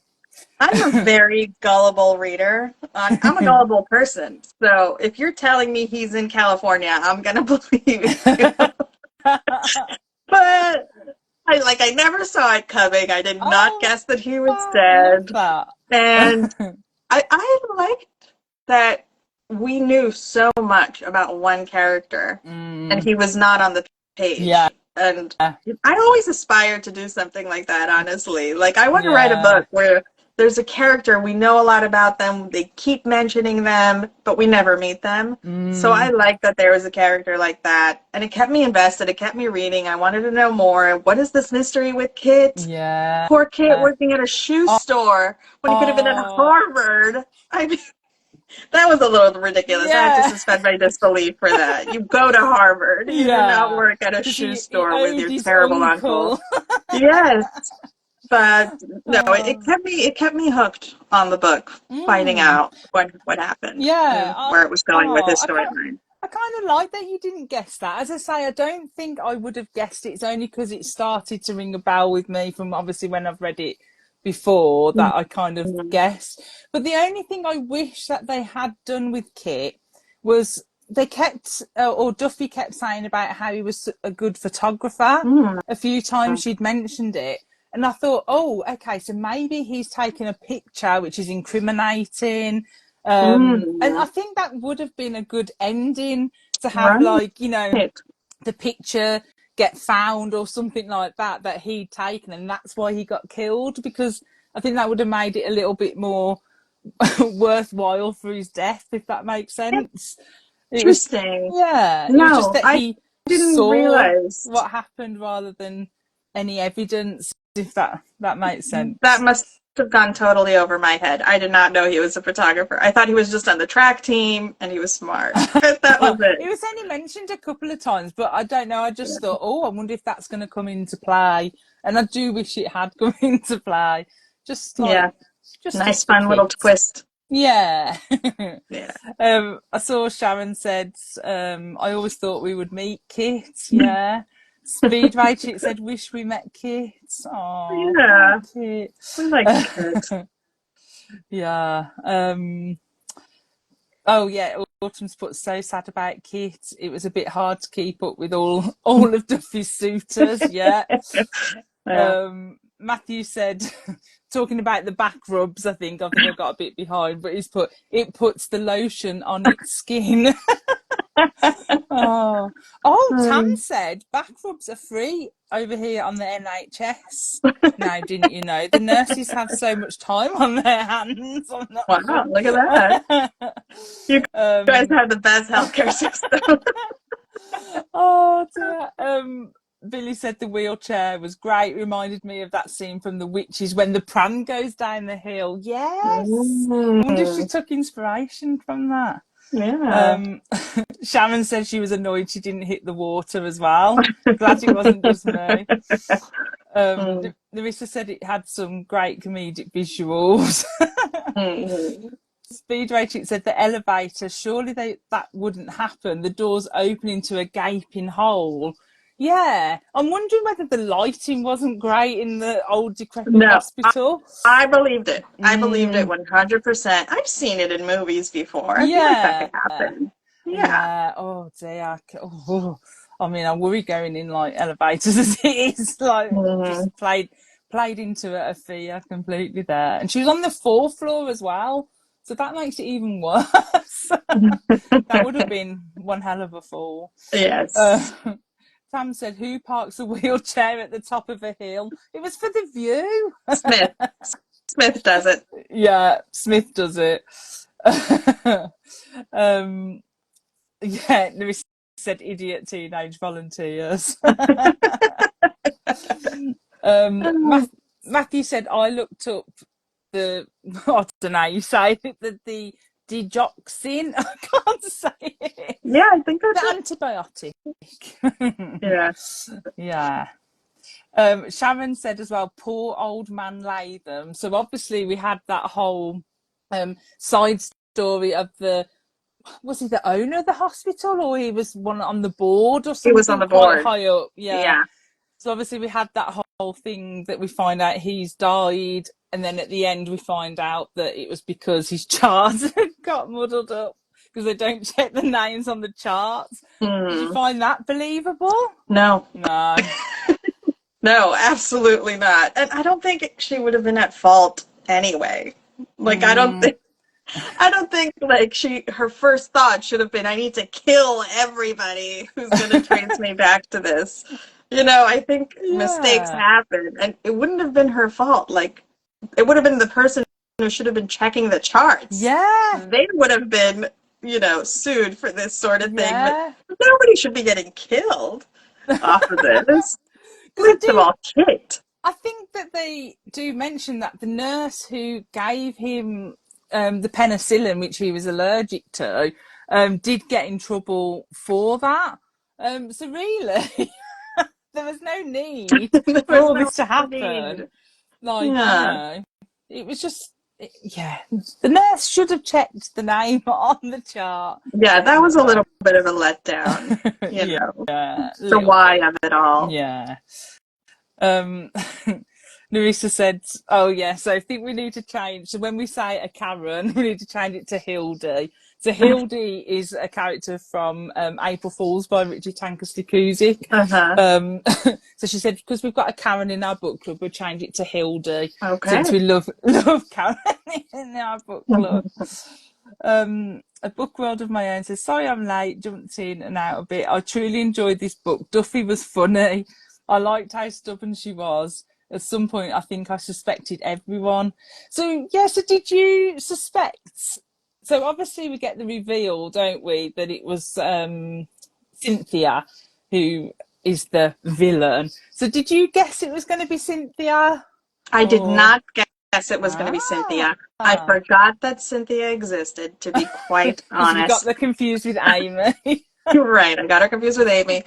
I'm a very gullible reader. I'm a gullible person. So if you're telling me he's in California, I'm gonna believe you. But I never saw it coming. I did not Oh, guess that he was I love dead. that. And I liked that we knew so much about one character and Mm, he was not on the yeah, page. And I always aspire to do something like that, honestly. Like, I want to write a yeah. book where there's a character, we know a lot about them, they keep mentioning them, but we never meet them. So I Mm, like that there was a character like that. And it kept me invested, it kept me reading. I wanted to know more. What is this mystery with Kit? yeah. Poor Kit working at a shoe Oh, store when he could have been at oh, Harvard. I mean, that was a little ridiculous. I had to yeah. suspend my disbelief for that. You go to Harvard. You do not Yeah. work at a Because shoe he store with owed your his terrible uncle. uncle. Yes, but no, it Oh. kept me hooked on the book, finding Mm. out what happened Yeah. and where it was going with his I can't. storyline. I kind of like that you didn't guess that. As I say, I don't think I would have guessed it. It's only because it started to ring a bell with me from obviously when I've read it before that I kind of guessed. But the only thing I wish that they had done with Kit was they kept, or Duffy kept saying about how he was a good photographer. A few times she'd mentioned it. And I thought, oh, okay, so maybe he's taken a picture which is incriminating. And I think that would have been a good ending to have, like, you know, the picture get found or something like that, that he'd taken, and that's why he got killed, because I think that would have made it a little bit more worthwhile for his death, if that makes sense. Interesting. It was just that he didn't saw realize what happened rather than any evidence, if that makes sense. That must have gone totally over my head. I did not know he was a photographer. I thought he was just on the track team and he was smart. That was it. It was only mentioned a couple of times, but I don't know. I just thought, oh, I wonder if that's going to come into play. And I do wish it had come into play. Just like, just nice fun little twist. Yeah. Yeah. I saw Sharon said, I always thought we would meet Kit. Yeah. Speed Rachel said, wish we met Kit. Oh, yeah. Kit. We like Kit. Yeah. Oh yeah, Autumn's put so sad about Kit. It was a bit hard to keep up with all of Duffy's suitors. Yeah. Matthew said, talking about the back rubs, I think I got a bit behind, but he's put, it puts the lotion on its skin. Tam said back rubs are free over here on the NHS. Now, didn't you know the nurses have so much time on their hands? Wow, look at that. You guys have the best healthcare system. Oh dear. Billy said the wheelchair was great. Reminded me of that scene from The Witches when the pram goes down the hill. Yes. I wonder if she took inspiration from that. Yeah. Sharon said she was annoyed she didn't hit the water as well. Glad it wasn't just me. Larissa said it had some great comedic visuals. Speed Rachel said the elevator, surely that wouldn't happen. The doors open into a gaping hole. Yeah, I'm wondering whether the lighting wasn't great in the old decrepit hospital. I believed it. I believed it 100%. I've seen it in movies before. I feel like that could happen. Yeah. Oh dear. Oh, I mean, I worry going in like elevators as it is. Like just played into it a fear completely there. And she was on the 4th floor as well, so that makes it even worse. That would have been one hell of a fall. Yes. Sam said, who parks a wheelchair at the top of a hill? It was for the view. Smith does it. Yeah, Smith does it. Yeah, Lewis said idiot teenage volunteers. Matthew said, I looked up the, I don't know, you say the digoxin. I can't say it. Yeah, I think that's the antibiotic. Yeah. Sharon said as well, poor old man Latham. So obviously we had that whole side story of was he the owner of the hospital, or he was one on the board or something? He was on the board. High up. Yeah. So obviously we had that whole thing that we find out he's died, and then at the end we find out that it was because his charts got muddled up because they don't check the names on the charts. Did you find that believable? No. No, absolutely not. And I don't think she would have been at fault anyway. Like, I don't think like her first thought should have been, I need to kill everybody who's going to trace me back to this. You know, I think mistakes happen, and it wouldn't have been her fault. Like, it would have been the person who should have been checking the charts. Yeah. They would have been, you know, sued for this sort of thing. But nobody should be getting killed off of this. Least of all, Kit. I think that they do mention that the nurse who gave him the penicillin, which he was allergic to, did get in trouble for that. So really, there was no need for all this to happen. Like, you know, it was just, the nurse should have checked the name on the chart. Yeah, that was a little bit of a letdown, you know, the why of it all. Yeah. Larissa said, oh yeah, so I think we need to change. So when we say a Karen, we need to change it to Hildy. So Hildy is a character from April Fools by Richard Tankersley-Cusick. Uh-huh. So she said, because we've got a Karen in our book club, we'll change it to Hildy. Okay. Since we love Karen in our book club. A book world of my own says, sorry I'm late, jumped in and out a bit. I truly enjoyed this book. Duffy was funny. I liked how stubborn she was. At some point, I think I suspected everyone. So, yeah, so did you suspect? So obviously we get the reveal, don't we, that it was Cynthia who is the villain. So did you guess it was going to be Cynthia? I did not guess it was going to be Cynthia. I forgot that Cynthia existed, to be quite Because we got honest. her confused with Amy. You're right. I got her confused with Amy.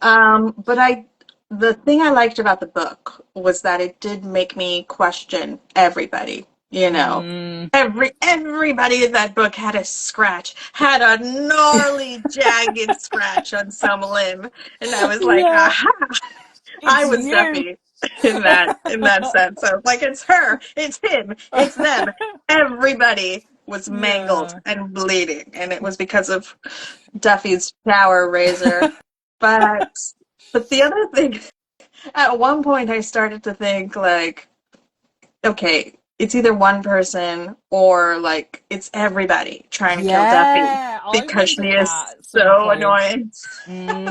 But the thing I liked about the book was that it did make me question everybody. You know, everybody in that book had a scratch, had a gnarly, jagged scratch on some limb, and I was like, Yeah, aha! I it's was you. Duffy in that sense. So like, it's her, it's him, it's them. Everybody was mangled Yeah. and bleeding, and it was because of Duffy's power razor. But the other thing, at one point, I started to think like, okay, it's either one person or like it's everybody trying to kill Duffy Yeah, I because she wondered is that at some so point. annoying.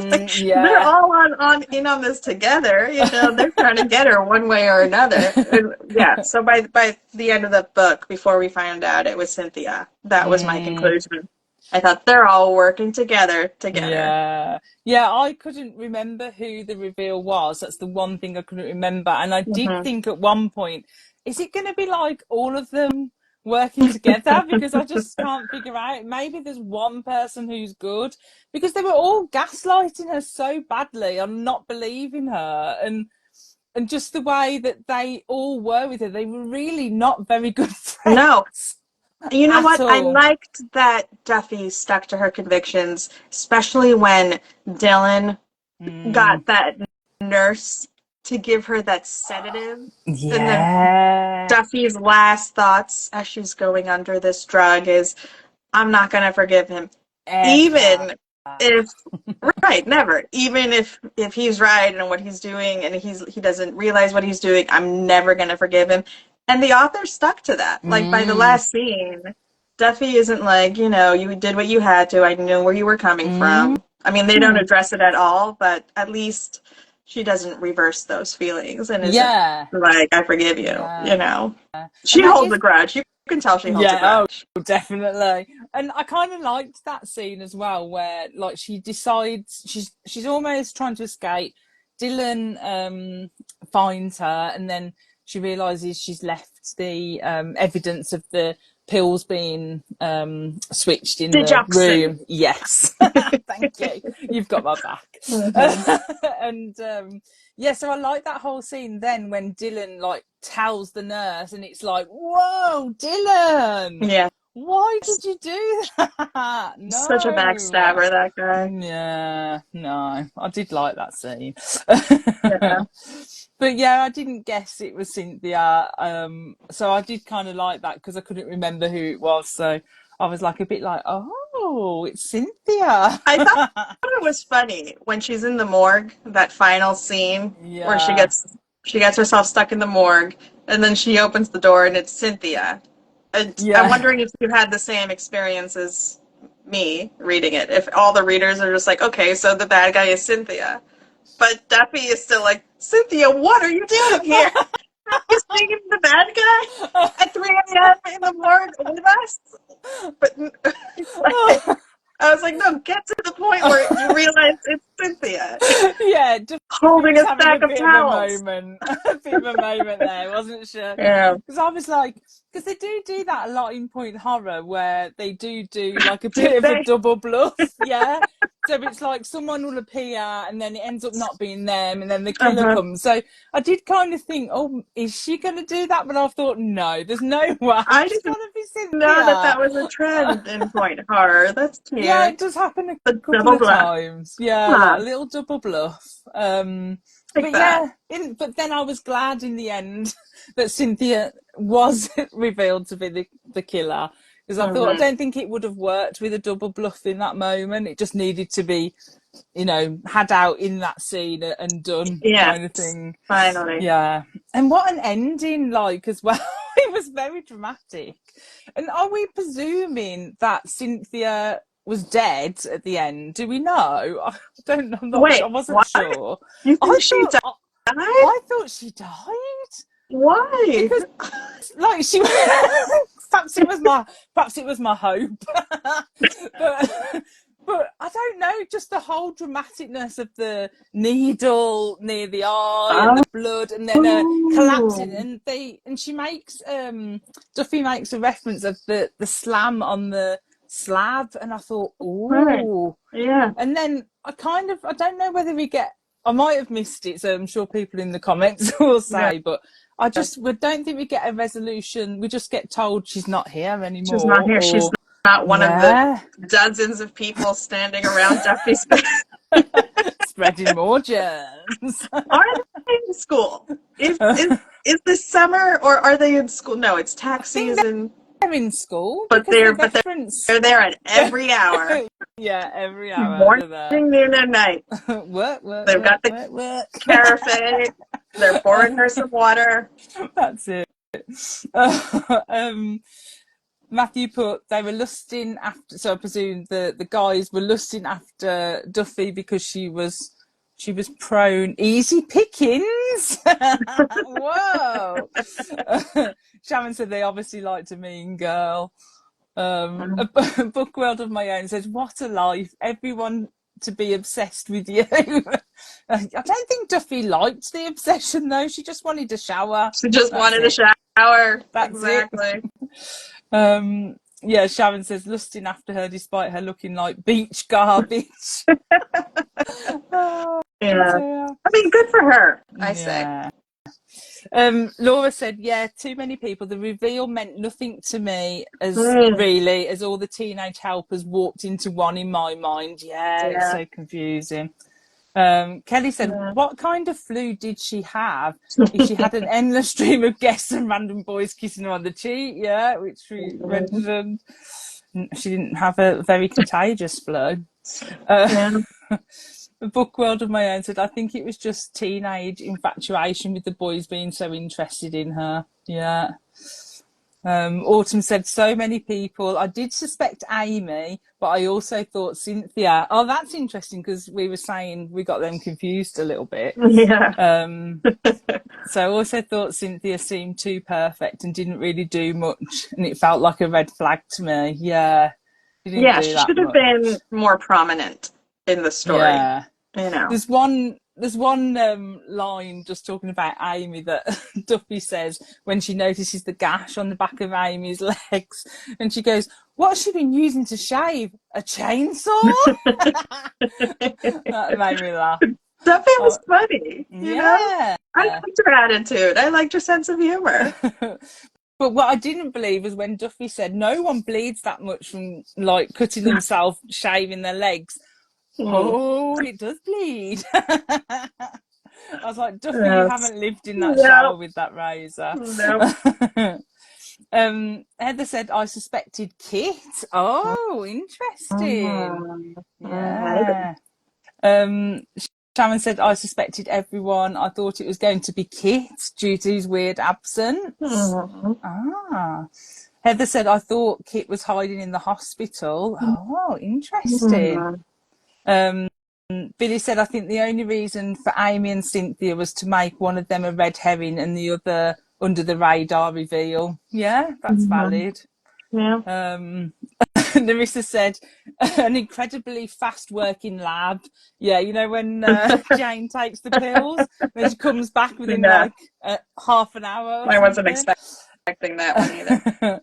Like, they're Yeah. all on in on this together, you know. They're trying to get her one way or another. And yeah. So by the end of the book, before we found out it was Cynthia, that was my conclusion. I thought they're all working together to get her. Yeah. Yeah, I couldn't remember who the reveal was. That's the one thing I couldn't remember. And I did Hmm. think at one point, is it going to be like all of them working together? Because I just can't figure out. Maybe there's one person who's good because they were all gaslighting her so badly on not believing her. And just the way that they all were with her, they were really not very good No, friends you know at what? I all. liked that Duffy stuck to her convictions, especially when Dylan got that nurse to give her that sedative. And then Yeah. Duffy's last thoughts as she's going under this drug is, I'm not going to forgive him. Ever. Even if, right, never. Even if he's right and what he's doing and he doesn't realize what he's doing, I'm never going to forgive him. And the author stuck to that. Like by the last scene, Duffy isn't like, you know, you did what you had to. I knew where you were coming from. I mean, they don't address it at all, but at least she doesn't reverse those feelings and isn't Yeah. like, I forgive you, Yeah. you know. And She that holds is, a grudge. You can tell she holds a yeah, grudge. oh, definitely. And I kind of liked that scene as well, where like she decides she's almost trying to escape. Dylan finds her, and then she realizes she's left the evidence of the pills being switched in the Digoxin. room. Yes, thank you. You've got my back. Mhm. And yeah, so I like that whole scene then when Dylan like tells the nurse, and it's like, whoa, Dylan, Yeah. why did you do that? Such a No. backstabber, that guy. Yeah, no, I did like that scene. Yeah. But yeah, I didn't guess it was Cynthia. So I did kind of like that because I couldn't remember who it was. So I was like a bit like, oh, it's Cynthia. I thought it was funny when she's in the morgue, that final scene where Yeah, she gets herself stuck in the morgue and then she opens the door and it's Cynthia. And I'm yeah. wondering if you had the same experience as me reading it. If all the readers are just like, okay, so the bad guy is Cynthia. But Duffy is still like, Cynthia, what are you doing here? You're speaking to the bad guy at 3 a.m. in the morning with us? But like, I was like, no, get to the point where you realize it's Cynthia Yeah, Duffy holding was a having a stack of bit of a towels. moment, a bit of a moment there, wasn't she? Yeah. Because I was like, because they do that a lot in point horror, where they do like a Do bit of a they? double bluff, yeah. So it's like someone will appear and then it ends up not being them, and then the killer Uh-huh. comes. So I did kind of think, oh, is she going to do that? But I thought, no, there's no way. I It's got didn't to be know that Cynthia. that was a trend in point horror. That's Yeah, cute. it does happen a The couple double of bluff. times. Yeah, Huh. like a little double bluff. like But that. yeah, but then I was glad in the end that Cynthia was revealed to be the killer, because I thought, I don't think it would have worked with a double bluff in that moment. It just needed to be, had out in that scene and done, kind of Yes, thing. finally. Yeah. And what an ending, like, as well. It was very dramatic. And are we presuming that Cynthia was dead at the end? Do we know? I don't know. I'm not Wait, sure. I wasn't what? sure. You think I she thought died? I thought she died Why? because, like, she perhaps it was my hope, but I don't know. Just the whole dramaticness of the needle near the eye and the blood, and then collapsing, Oh, and she makes Duffy makes a reference of the slam on the slab, and I thought, right. oh, Yeah. and then I don't know whether we get. I might have missed it, so I'm sure people in the comments will Yeah. say, but we don't think we get a resolution. We just get told she's not here She's not anymore, here. She's or not one of the yeah, dozens of people standing around Duffy's. spreading more germs. Are they in school? Is this summer or are they in school? No, it's I tax think season, they're in school but because they they're reference they're there at every hour, yeah, every hour morning, they're there. noon, and night. Work, work, They've work, got the work, work. cafe. They're pouring her some water. That's it. um, Matthew put they were lusting after, so I presume the guys were lusting after Duffy because she was prone easy pickings. Whoa. Sharon said they obviously liked a mean girl. A book world of my own says, what a life, everyone to be obsessed with you. I don't think Duffy liked the obsession though. She just wanted a shower. She just That's wanted a it. shower. That's it. Exactly. Yeah, Sharon says lusting after her despite her looking like beach garbage. Oh, Yeah. dear. I mean, good for her, I say. Yeah. Laura said, yeah, too many people. The reveal meant nothing to me as all the teenage helpers walked into one in my mind. Yeah, it's Yeah. so confusing. Kelly said, Yeah. what kind of flu did she have if she had an endless stream of guests and random boys kissing her on the cheek? Yeah, which we mentioned. She didn't have a very contagious flu. Yeah. The book world of my own said, I think it was just teenage infatuation with the boys being so interested in her. Yeah. Autumn said, so many people. I did suspect Amy, but I also thought Cynthia. Oh, that's interesting because we were saying we got them confused a little bit. Yeah. So I also thought Cynthia seemed too perfect and didn't really do much, and it felt like a red flag to me. Yeah, she didn't Yeah, do she that should have much. been more prominent in the story. Yeah. You know. There's one line just talking about Amy that Duffy says when she notices the gash on the back of Amy's legs, and she goes, "What has she been using to shave? A chainsaw?" That made me laugh. Duffy was funny, you know? Yeah. I liked her attitude. I liked her sense of humor. But what I didn't believe was when Duffy said no one bleeds that much from like cutting themselves shaving their legs. Oh, it does bleed. I was like, Duffy, you Yes. haven't lived in that shower No, with that razor. no. Heather said, I suspected Kit. Oh, interesting. Yeah. Sharon said, I suspected everyone. I thought it was going to be Kit due to his weird absence. Ah. Heather said, I thought Kit was hiding in the hospital. Oh, interesting. Billy said, I think the only reason for Amy and Cynthia was to make one of them a red herring and the other under the radar reveal. Yeah, that's valid. Yeah. Larissa said, an incredibly fast working lab. Yeah, you know when Jane takes the pills, then she comes back within like half an hour or I wasn't something. expecting that one either.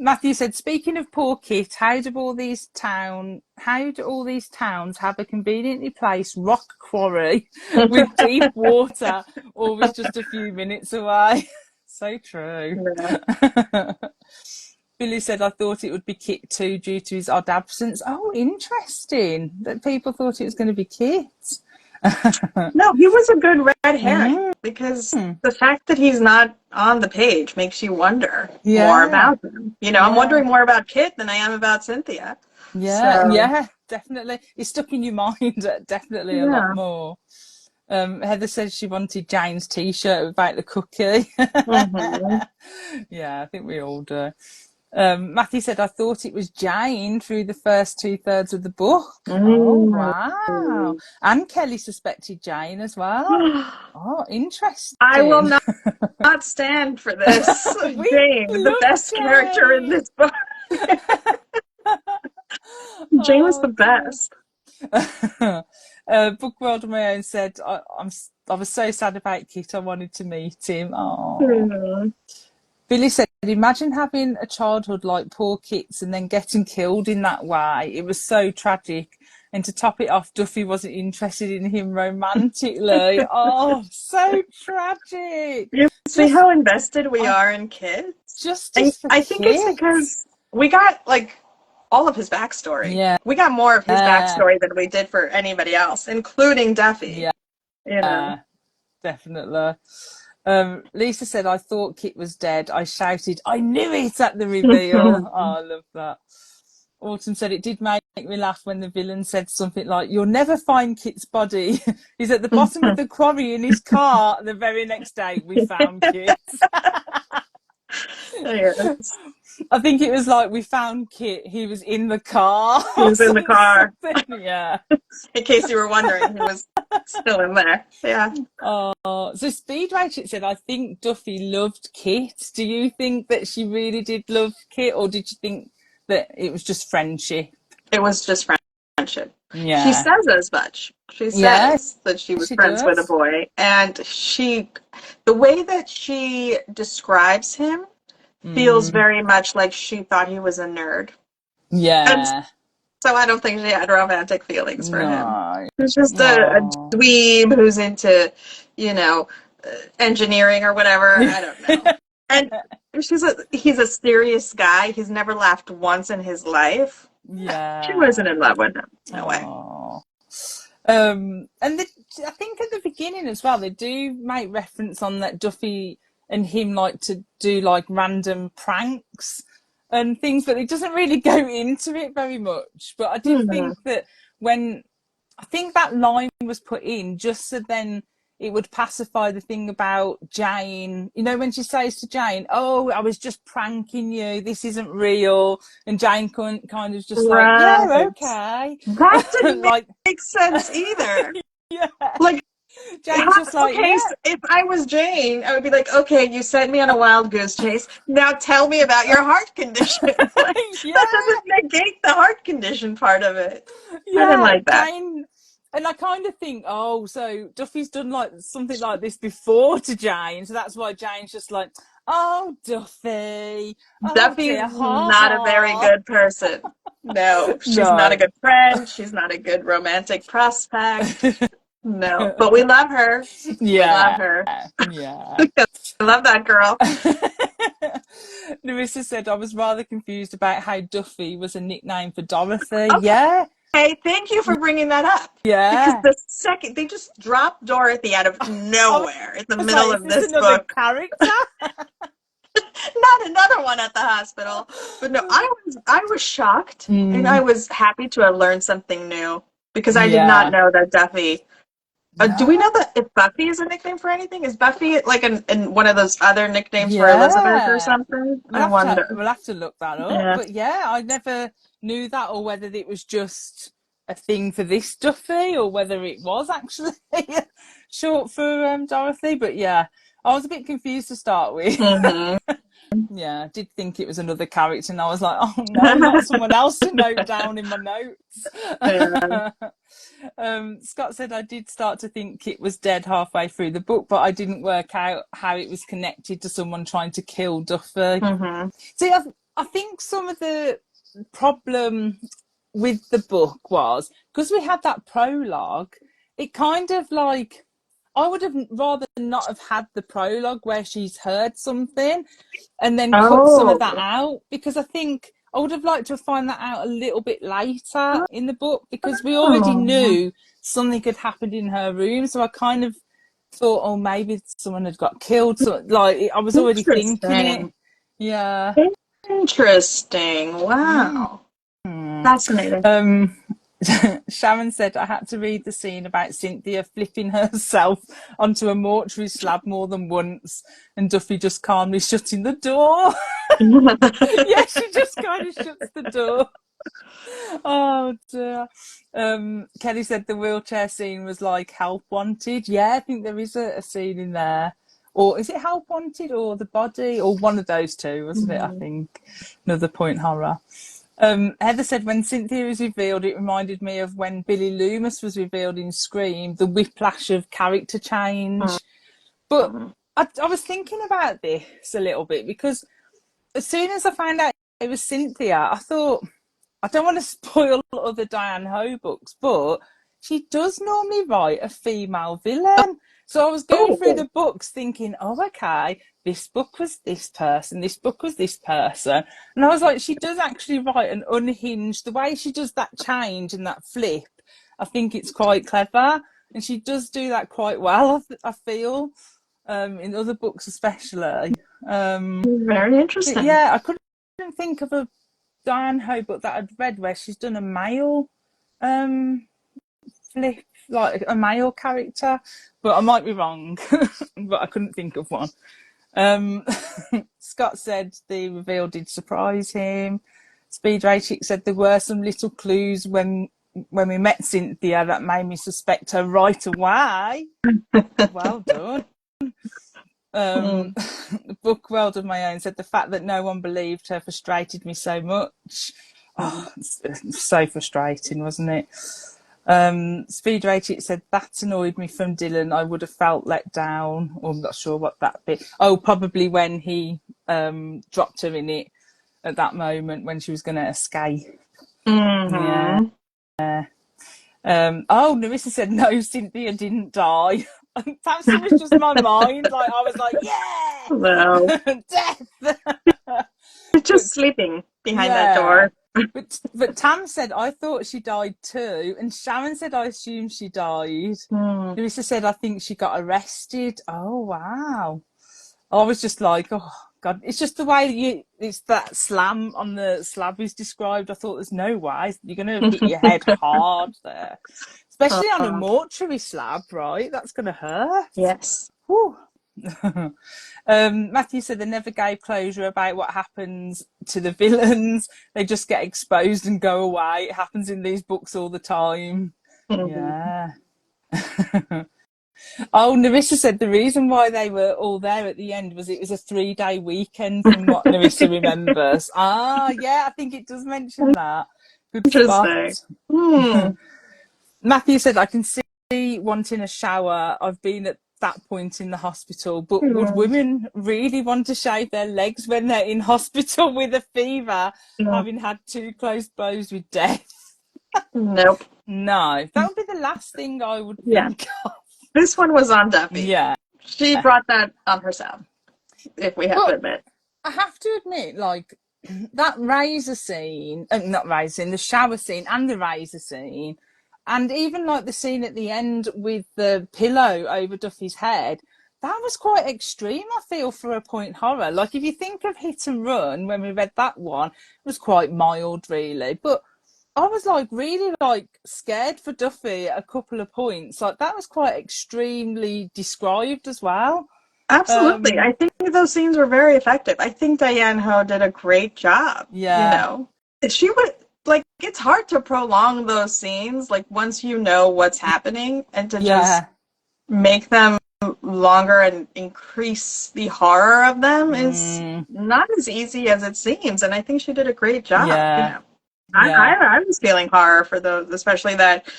Matthew said, speaking of poor Kit, how do all these towns have a conveniently placed rock quarry with deep water always just a few minutes away? So true. Yeah. Billy said, I thought it would be Kit too due to his odd absence. Oh, interesting that people thought it was going to be Kit. No, he was a good red herring because the fact that he's not on the page makes you wonder more Yeah, about him. You know, I'm yeah, wondering more about Kit than I am about Cynthia. yeah, So, yeah, definitely. It's stuck in your mind, definitely a lot yeah. more. Heather said she wanted Jane's t-shirt about the cookie. Hmm. Yeah, I think we all do. Matthew said, I thought it was Jane through the first 2/3 of the book. Oh, Mm. wow. And Kelly suspected Jane as well. Oh, I will interesting. not stand for this. We Jane, the love best character in Jane. this book. Jane was the Oh, dear. best. Book World of My Own said, I was so sad about Kit. I wanted to meet him. Oh. Mm. Billy said, imagine having a childhood like poor Kit's and then getting killed in that way. It was so tragic. And to top it off, Duffy wasn't interested in him romantically. Oh, so tragic. You see Just, how invested we I, are in kids? justice for I think it's Kit. because we got like all of his backstory. Yeah, We got more of his backstory than we did for anybody else, including Duffy. You know. yeah, definitely. Lisa said, I thought Kit was dead. I shouted, I knew it at the reveal. Oh, I love that. Autumn said, it did make me laugh when the villain said something like, you'll never find Kit's body. He's at the bottom of the quarry in his car. The very next day, we found Kit. Yes. I think it was like, we found Kit. He was in the car. He was in the car. Yeah. In case you were wondering, he was still in there. Yeah. Oh, so Speed Ratchet said, I think Duffy loved Kit. Do you think that she really did love Kit, or did you think that it was just friendship? It was just friendship. She Yeah. says as much. She Yeah, says that she was she friends with a does. boy, and the way that she describes him feels Mm, very much like she thought he was a nerd. And yeah. so I don't think she had romantic feelings for him. No. He's just a Oh. dweeb who's into, you know, engineering or whatever. I don't know. And he's a serious guy. He's never laughed once in his life. She wasn't Yeah. in love with him. No way. Oh. And I think at the beginning as well, they do make reference on that Duffy and him like to do like random pranks and things, but it doesn't really go into it very much. But I did Hmm. think that when I think that line was put in just so then it would pacify the thing about Jane. You know, when she says to Jane, oh, I was just pranking you, this isn't real. And Jane kind of just like, yeah, Right. okay. That didn't Like, make sense either. yeah. Like, Jane's just like, okay, yeah. so if I was Jane, I would be like, okay, you sent me on a wild goose chase. Now tell me about your heart condition. Like, that Yeah. doesn't negate the heart condition part of it. I didn't Yeah. like that. Jane. And I kind of think, oh, so Duffy's done like something like this before to Jane. So that's why Jane's just like, oh, Duffy. Oh, Duffy's dear. Ha not a very ha. good person. No, she's not a No. good friend. She's not a good romantic prospect. No, but we love her. We love Yeah. her. Yeah. I love that girl. Larissa said, I was rather confused about how Duffy was a nickname for Dorothy. Yeah. Hey, thank you for bringing that up. Because Yeah. the second they just dropped Dorothy out of I nowhere in the was middle like, is of this this another book. character? Not another one at the hospital. But no, I was shocked and I Mm, was happy to have learned something new because I did not yeah. know that Duffy. Do we No. know that if Buffy is a nickname for anything? Is Buffy like in one of those other nicknames for Elizabeth or Yeah. something? I wonder. We'll have to look that up. Yeah. But yeah, I never knew that, or whether it was just a thing for this Duffy or whether it was actually short for Dorothy. But yeah, I was a bit confused to start with. Hmm. Yeah, I did think it was another character, and I was like, oh no, not someone else to note down in my notes. Yeah. Scott said, I did start to think Kit was dead halfway through the book, but I didn't work out how it was connected to someone trying to kill Duffy. Hmm. See, I think some of the problem with the book was because we had that prologue, it kind of like, I would have rather not have had the prologue where she's heard something and then cut some of that Oh. out, because I think I would have liked to find that out a little bit later in the book, because we already Oh. knew something had happened in her room. So I kind of thought, oh, maybe someone had got killed. So like, I was already thinking it. Yeah. Interesting. Wow. Fascinating. Sharon said, I had to read the scene about Cynthia flipping herself onto a mortuary slab more than once, and Duffy just calmly shutting the door. Yeah, she just kind of shuts the door. Oh dear. Kelly said the wheelchair scene was like Help Wanted. Yeah, I think there is a scene in there. Or is it Help Wanted or The Body? Or one of those two, wasn't it? I think. Another point horror. Heather said when Cynthia was revealed, it reminded me of when Billy Loomis was revealed in Scream, the whiplash of character change. But I was thinking about this a little bit because as soon as I found out it was Cynthia, I thought, I don't want to spoil other Diane Hoh books, but she does normally write a female villain. So I was going through the books thinking, oh, okay, this book was this person, this book was this person. And I was like, she does actually write an unhinged, the way she does that change and that flip, I think it's quite clever. And she does do that quite well, I feel, in other books especially. Very interesting. Yeah, I couldn't think of a Diane Hoh book that I'd read where she's done a male flip, like a male character, but I might be wrong. But I couldn't think of one. Scott said the reveal did surprise him. Speedray Chick said there were some little clues when we met Cynthia that made me suspect her right away. Well done. Bookworld of My Own said the fact that no one believed her frustrated me so much. Oh, it's so frustrating, wasn't it? Speed Rachel said that annoyed me from Dylan. I would have felt let down. Or I'm not sure what that bit. Oh, probably when he dropped her in it at that moment when she was going to escape. Yeah. Oh, Narissa said no, Cynthia didn't die. Perhaps it was just my mind. Like I was like, yeah, no. Death. She's just sleeping behind that door. But Tam said I thought she died too, and Sharon said I assume she died. Larissa said I think she got arrested. Oh wow! I was just like, oh god, it's just the way it's that slam on the slab is described. I thought there's no way you're gonna hit your head hard there, especially on a mortuary slab, right? That's gonna hurt. Yes. Whew. Matthew said they never gave closure about what happens to the villains. They just get exposed and go away. It happens in these books all the time. Yeah. Oh, Narissa said the reason why they were all there at the end was it was a 3-day weekend from what Narissa remembers. Yeah, I think it does mention that. Good spot. Matthew said I can see wanting a shower. I've been at that point in the hospital, but would women really want to shave their legs when they're in hospital with a fever, having had 2 close blows with death? Nope. No, that would be the last thing I would think of. This one was on Duffy. Yeah. She brought that on herself, if we have to admit. I have to admit, like, that razor scene, not razor scene, the shower scene and the razor scene, and even like the scene at the end with the pillow over Duffy's head, that was quite extreme, I feel, for a point horror. Like, if you think of Hit and Run, when we read that one, it was quite mild, really. But I was, like, really, like, scared for Duffy at a couple of points. Like, that was quite extremely described as well. Absolutely. I think those scenes were very effective. I think Diane Hoh did a great job. Yeah. You know, she would, like, it's hard to prolong those scenes, like, once you know what's happening, and to just make them longer and increase the horror of them is not as easy as it seems. And I think she did a great job. Yeah. You know? I was feeling horror for those, especially that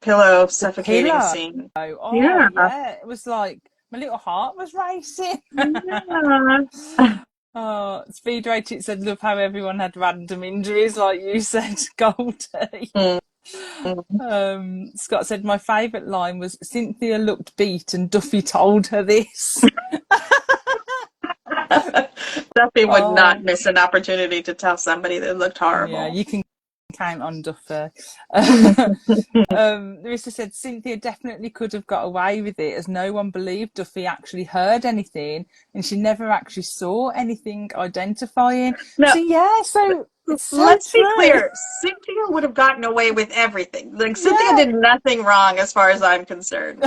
pillow suffocating scene. Yeah. It was like my little heart was racing. Oh, Speed Rate said, love how everyone had random injuries, like you said, Goldie. Scott said, my favourite line was, Cynthia looked beat and Duffy told her this. Duffy would not miss an opportunity to tell somebody that looked horrible. Yeah, you can count on Duffy. Larissa said Cynthia definitely could have got away with it as no one believed Duffy actually heard anything and she never actually saw anything identifying. No, So yeah, so it's so let's be true. clear. Cynthia would have gotten away with everything. Like, Cynthia Yeah. did nothing wrong as far as I'm concerned.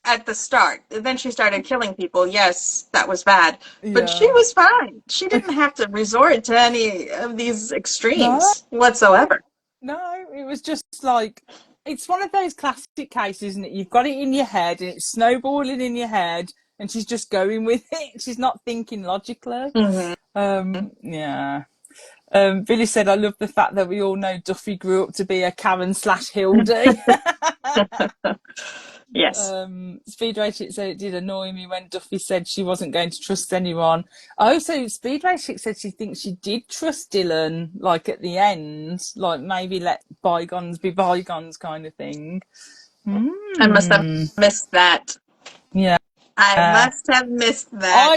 At the start. Then she started killing people. Yes, that was bad. But she Yeah. was fine. She didn't have to resort to any of these No, extremes whatsoever. no, it was just like, it's one of those classic cases, isn't it? You've got it in your head and it's snowballing in your head and she's just going with it. She's not thinking logically. Yeah. Billy said, I love the fact that we all know Duffy grew up to be a Karen/Hildy. Yes. Speedway Chick said it did annoy me when Duffy said she wasn't going to trust anyone. Oh, so Speedway Chick said she thinks she did trust Dylan, like at the end, like maybe let bygones be bygones kind of thing. I must have missed that. Yeah. I must have missed that.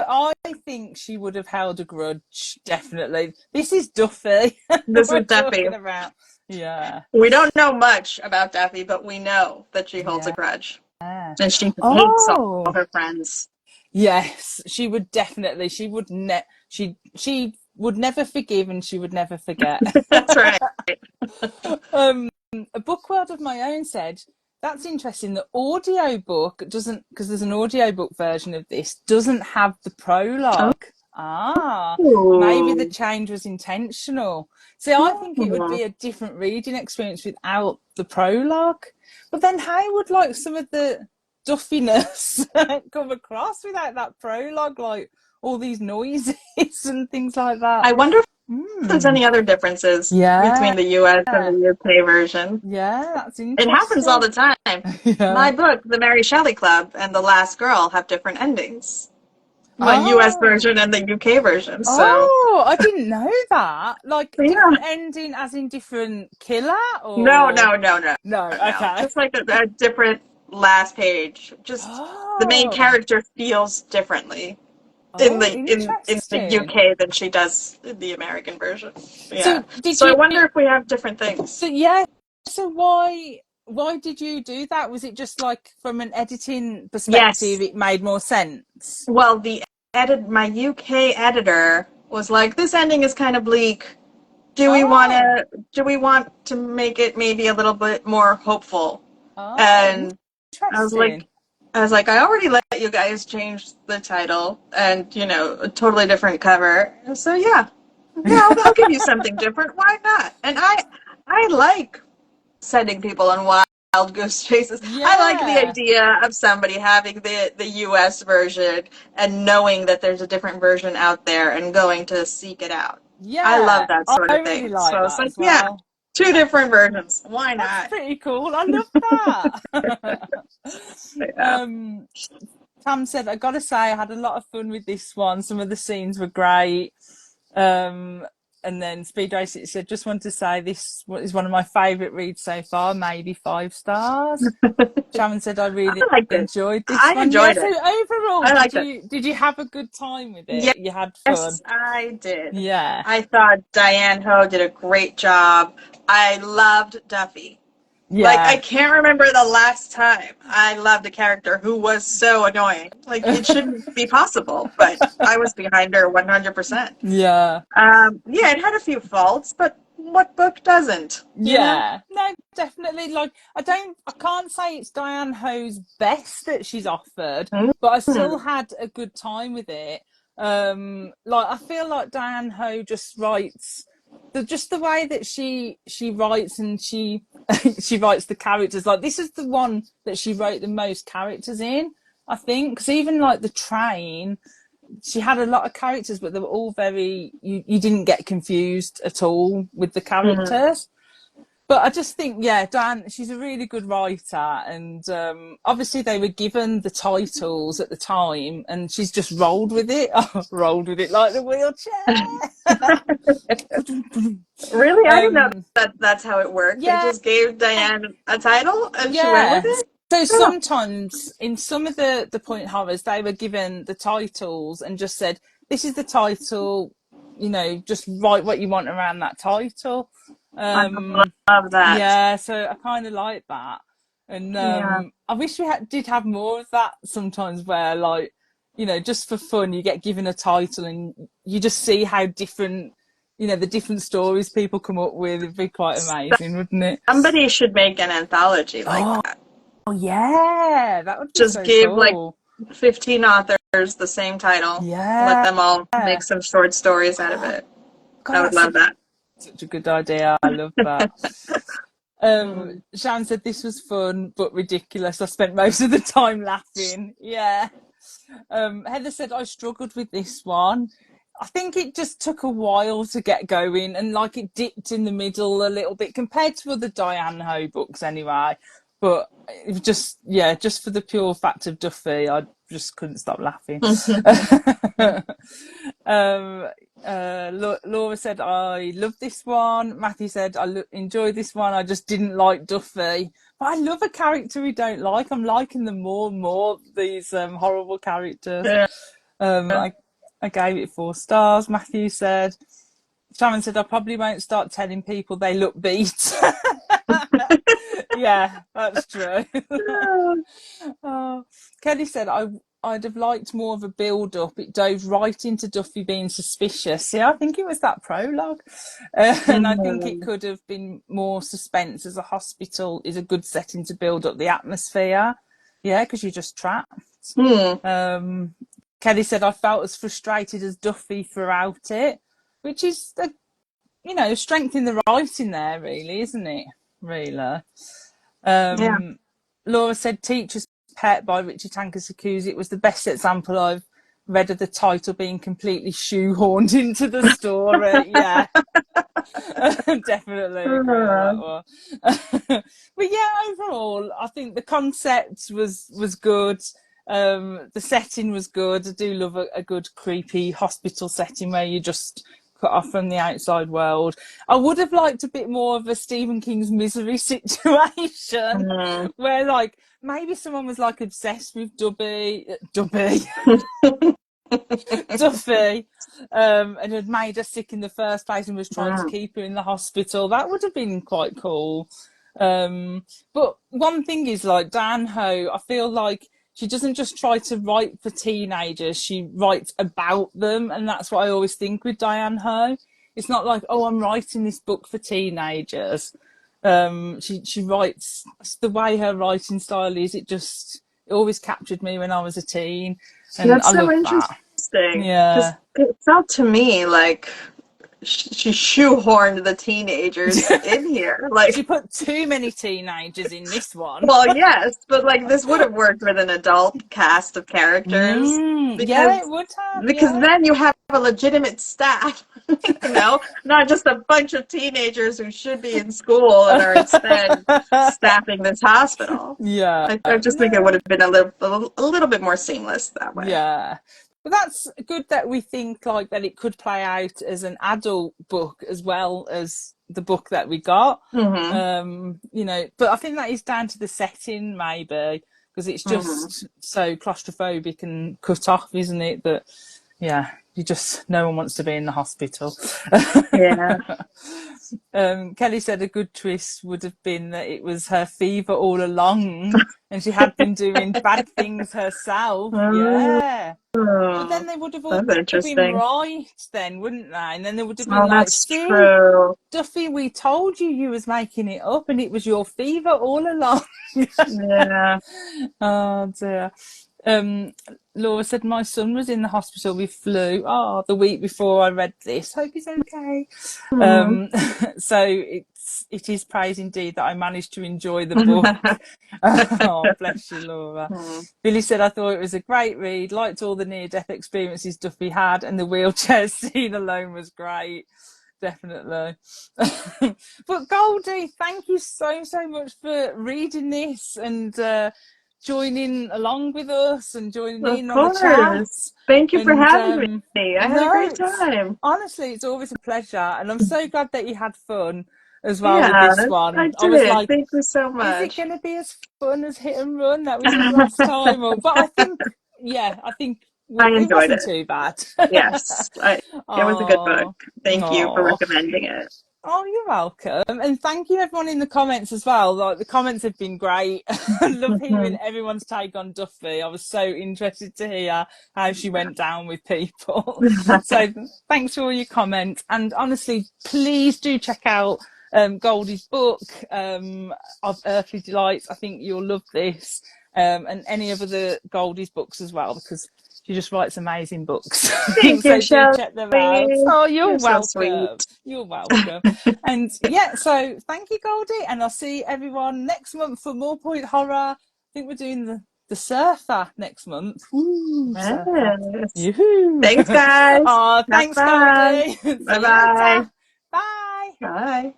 I think she would have held a grudge, definitely. This is Duffy. This we're is Duffy. talking about. Yeah. We don't know much about Duffy, but we know that she holds a grudge. And she hates all her friends. Yes, she would definitely. She would she would never forgive and she would never forget. That's right. A book world of my own said, that's interesting. The audio book doesn't, because there's an audiobook version of this, doesn't have the prologue. Maybe the change was intentional. See, I think it would be a different reading experience without the prologue. But then how would like some of the Duffiness come across without that prologue, like all these noises and things like that? I wonder if there's any other differences between the US and the UK version. Yeah, that's interesting. It happens all the time. My book, The Mary Shelley Club and The Last Girl, have different endings. My US version and the UK version. So. Oh, I didn't know that. Like different ending as in different killer? Or... No. No, okay. Just like a different last page. Just the main character feels differently in the UK than she does in the American version. Yeah. So I wonder if we have different things. So why did you do that? Was it just like from an editing perspective it made more sense? Well, my UK editor was like, this ending is kind of bleak. Do we want to make it maybe a little bit more hopeful? And I was like, I already let you guys change the title and, a totally different cover. So yeah, I'll give you something different. Why not? And I like sending people on wild goose chases. I like the idea of somebody having the US version and knowing that there's a different version out there and going to seek it out. Yeah, I love that sort of thing. Like so it's like, two different versions. Why not? That's pretty cool. I love that. Tam said, I gotta say, I had a lot of fun with this one. Some of the scenes were great. And then Speed Race said, just want to say this is one of my favourite reads so far, maybe 5 stars. Shaman said, I really enjoyed this one. I enjoyed it. So overall, did you have a good time with it? Yes, you had fun? Yes, I did. Yeah. I thought Diane Hoh did a great job. I loved Duffy. Yeah. Like, I can't remember the last time I loved a character who was so annoying. Like, it shouldn't be possible, but I was behind her 100%. Yeah. It had a few faults, but what book doesn't? Yeah. No, definitely. Like, I can't say it's Diane Hoh's best that she's offered, but I still had a good time with it. I feel like Diane Hoh just writes... just the way that she writes and she writes the characters, like this is the one that she wrote the most characters in, I think, because even like the train, she had a lot of characters, but they were all very, you didn't get confused at all with the characters. But I just think, Diane, she's a really good writer, and obviously they were given the titles at the time, and she's just rolled with it like the wheelchair. Really? I didn't know that's how it worked. They just gave Diane a title, and she went with it? So sometimes, in some of the point horrors, they were given the titles and just said, this is the title, you know, just write what you want around that title. I love that. Yeah, so I kind of like that. And Yeah. I wish we did have more of that sometimes, where, like, you know, just for fun, you get given a title and you just see how different, you know, the different stories people come up with. It'd be quite amazing, wouldn't it? Somebody should make an anthology like that. Oh, yeah, that would be Just so give like cool. 15 authors the same title. Let Yeah. them all make some short stories out of it. God, I would love that. such a good idea. I love that. Shan said this was fun but ridiculous. I spent most of the time laughing. Yeah. Heather said I struggled with this one. I think it just took a while to get going, and like it dipped in the middle a little bit compared to other Diane Hoh books anyway. But it was just, yeah, just for the pure fact of Duffy, I just couldn't stop laughing. Laura said I love this one. Matthew said I enjoy this one. I just didn't like Duffy. But I love a character we don't like. I'm liking them more and more, these horrible characters. I gave it 4 stars. Matthew said. Sharon said I probably won't start telling people they look beat. Yeah, that's true. Kelly said I'd have liked more of a build-up. It dove right into Duffy being suspicious. Yeah, I think it was that prologue. And I think it could have been more suspense, as a hospital is a good setting to build up the atmosphere. Yeah, because you're just trapped. Kelly said I felt as frustrated as Duffy throughout it, which is, you know, strength in the writing there, really, isn't it? Really. Laura said Teacher's Pet by 𝐤𝐭�𝐬𝐧𝐞. It was the best example I've read of the title being completely shoehorned into the story. Yeah. Definitely agree on that one. But yeah, overall, I think the concept was good. The setting was good. I do love a good creepy hospital setting where you just cut off from the outside world. I would have liked a bit more of a Stephen King's Misery situation, where like maybe someone was like obsessed with Duffy, and had made her sick in the first place and was trying to keep her in the hospital. That would have been quite cool. But one thing is, like, Diane Hoh, I feel like she doesn't just try to write for teenagers, she writes about them. And that's what I always think with Diane Hoh. It's not like, oh, I'm writing this book for teenagers. She writes, the way her writing style is, it always captured me when I was a teen. And that's I so love interesting. that. Yeah. It felt to me like she shoehorned the teenagers in here. Like, she put too many teenagers in this one. Well, yes, but like this would have worked with an adult cast of characters. Yeah, it would have. Because then you have a legitimate staff, you know, not just a bunch of teenagers who should be in school and are instead staffing this hospital. Yeah, I just think it would have been a little bit more seamless that way. Yeah. But that's good that we think like that it could play out as an adult book as well as the book that we got. You know, but I think that is down to the setting, maybe, because it's just so claustrophobic and cut off, isn't it? That, yeah, no one wants to be in the hospital. Yeah. Kelly said a good twist would have been that it was her fever all along and she had been doing bad things herself. Yeah. But then they would have all been right then, wouldn't they? And then they would have been like, see, true. Duffy, we told you was making it up and it was your fever all along. Yeah. Oh, dear. Laura said my son was in the hospital with flu the week before I read this. Hope he's okay. So it is praise indeed that I managed to enjoy the book. Oh, bless you, Laura. Billy said I thought it was a great read, liked all the near-death experiences Duffy had, and the wheelchair scene alone was great. Definitely. But Goldie, thank you so much for reading this and joining along with us and joining in on the chat. Thank you for having me. I had a great time. Honestly, it's always a pleasure, and I'm so glad that you had fun as well with this one. I was did. like, thank you so much. Is it going to be as fun as Hit and Run? That was his last time. But I think I It enjoyed wasn't it. too bad. Yes, it was a good book. Oh, Thank you for oh. recommending it. Oh, you're welcome. And thank you everyone in the comments as well. Like the comments have been great. I love hearing everyone's take on Duffy. I was so interested to hear how she went down with people. So thanks for all your comments. And honestly, please do check out Goldy's book of Earthly Delights. I think you'll love this. And any of the Goldy's books as well, because she just writes amazing books. Thank you, So do Shelley. check them out. Oh, you're You're so welcome. sweet. You're welcome. And yeah, so thank you, Goldie. And I'll see everyone next month for more Point Horror. I think we're doing the surfer next month. Ooh, surfer. Yes. Yoo-hoo. Thanks, guys. Oh, Have thanks, fun. Goldie. See you Bye-bye. later. Bye. Bye.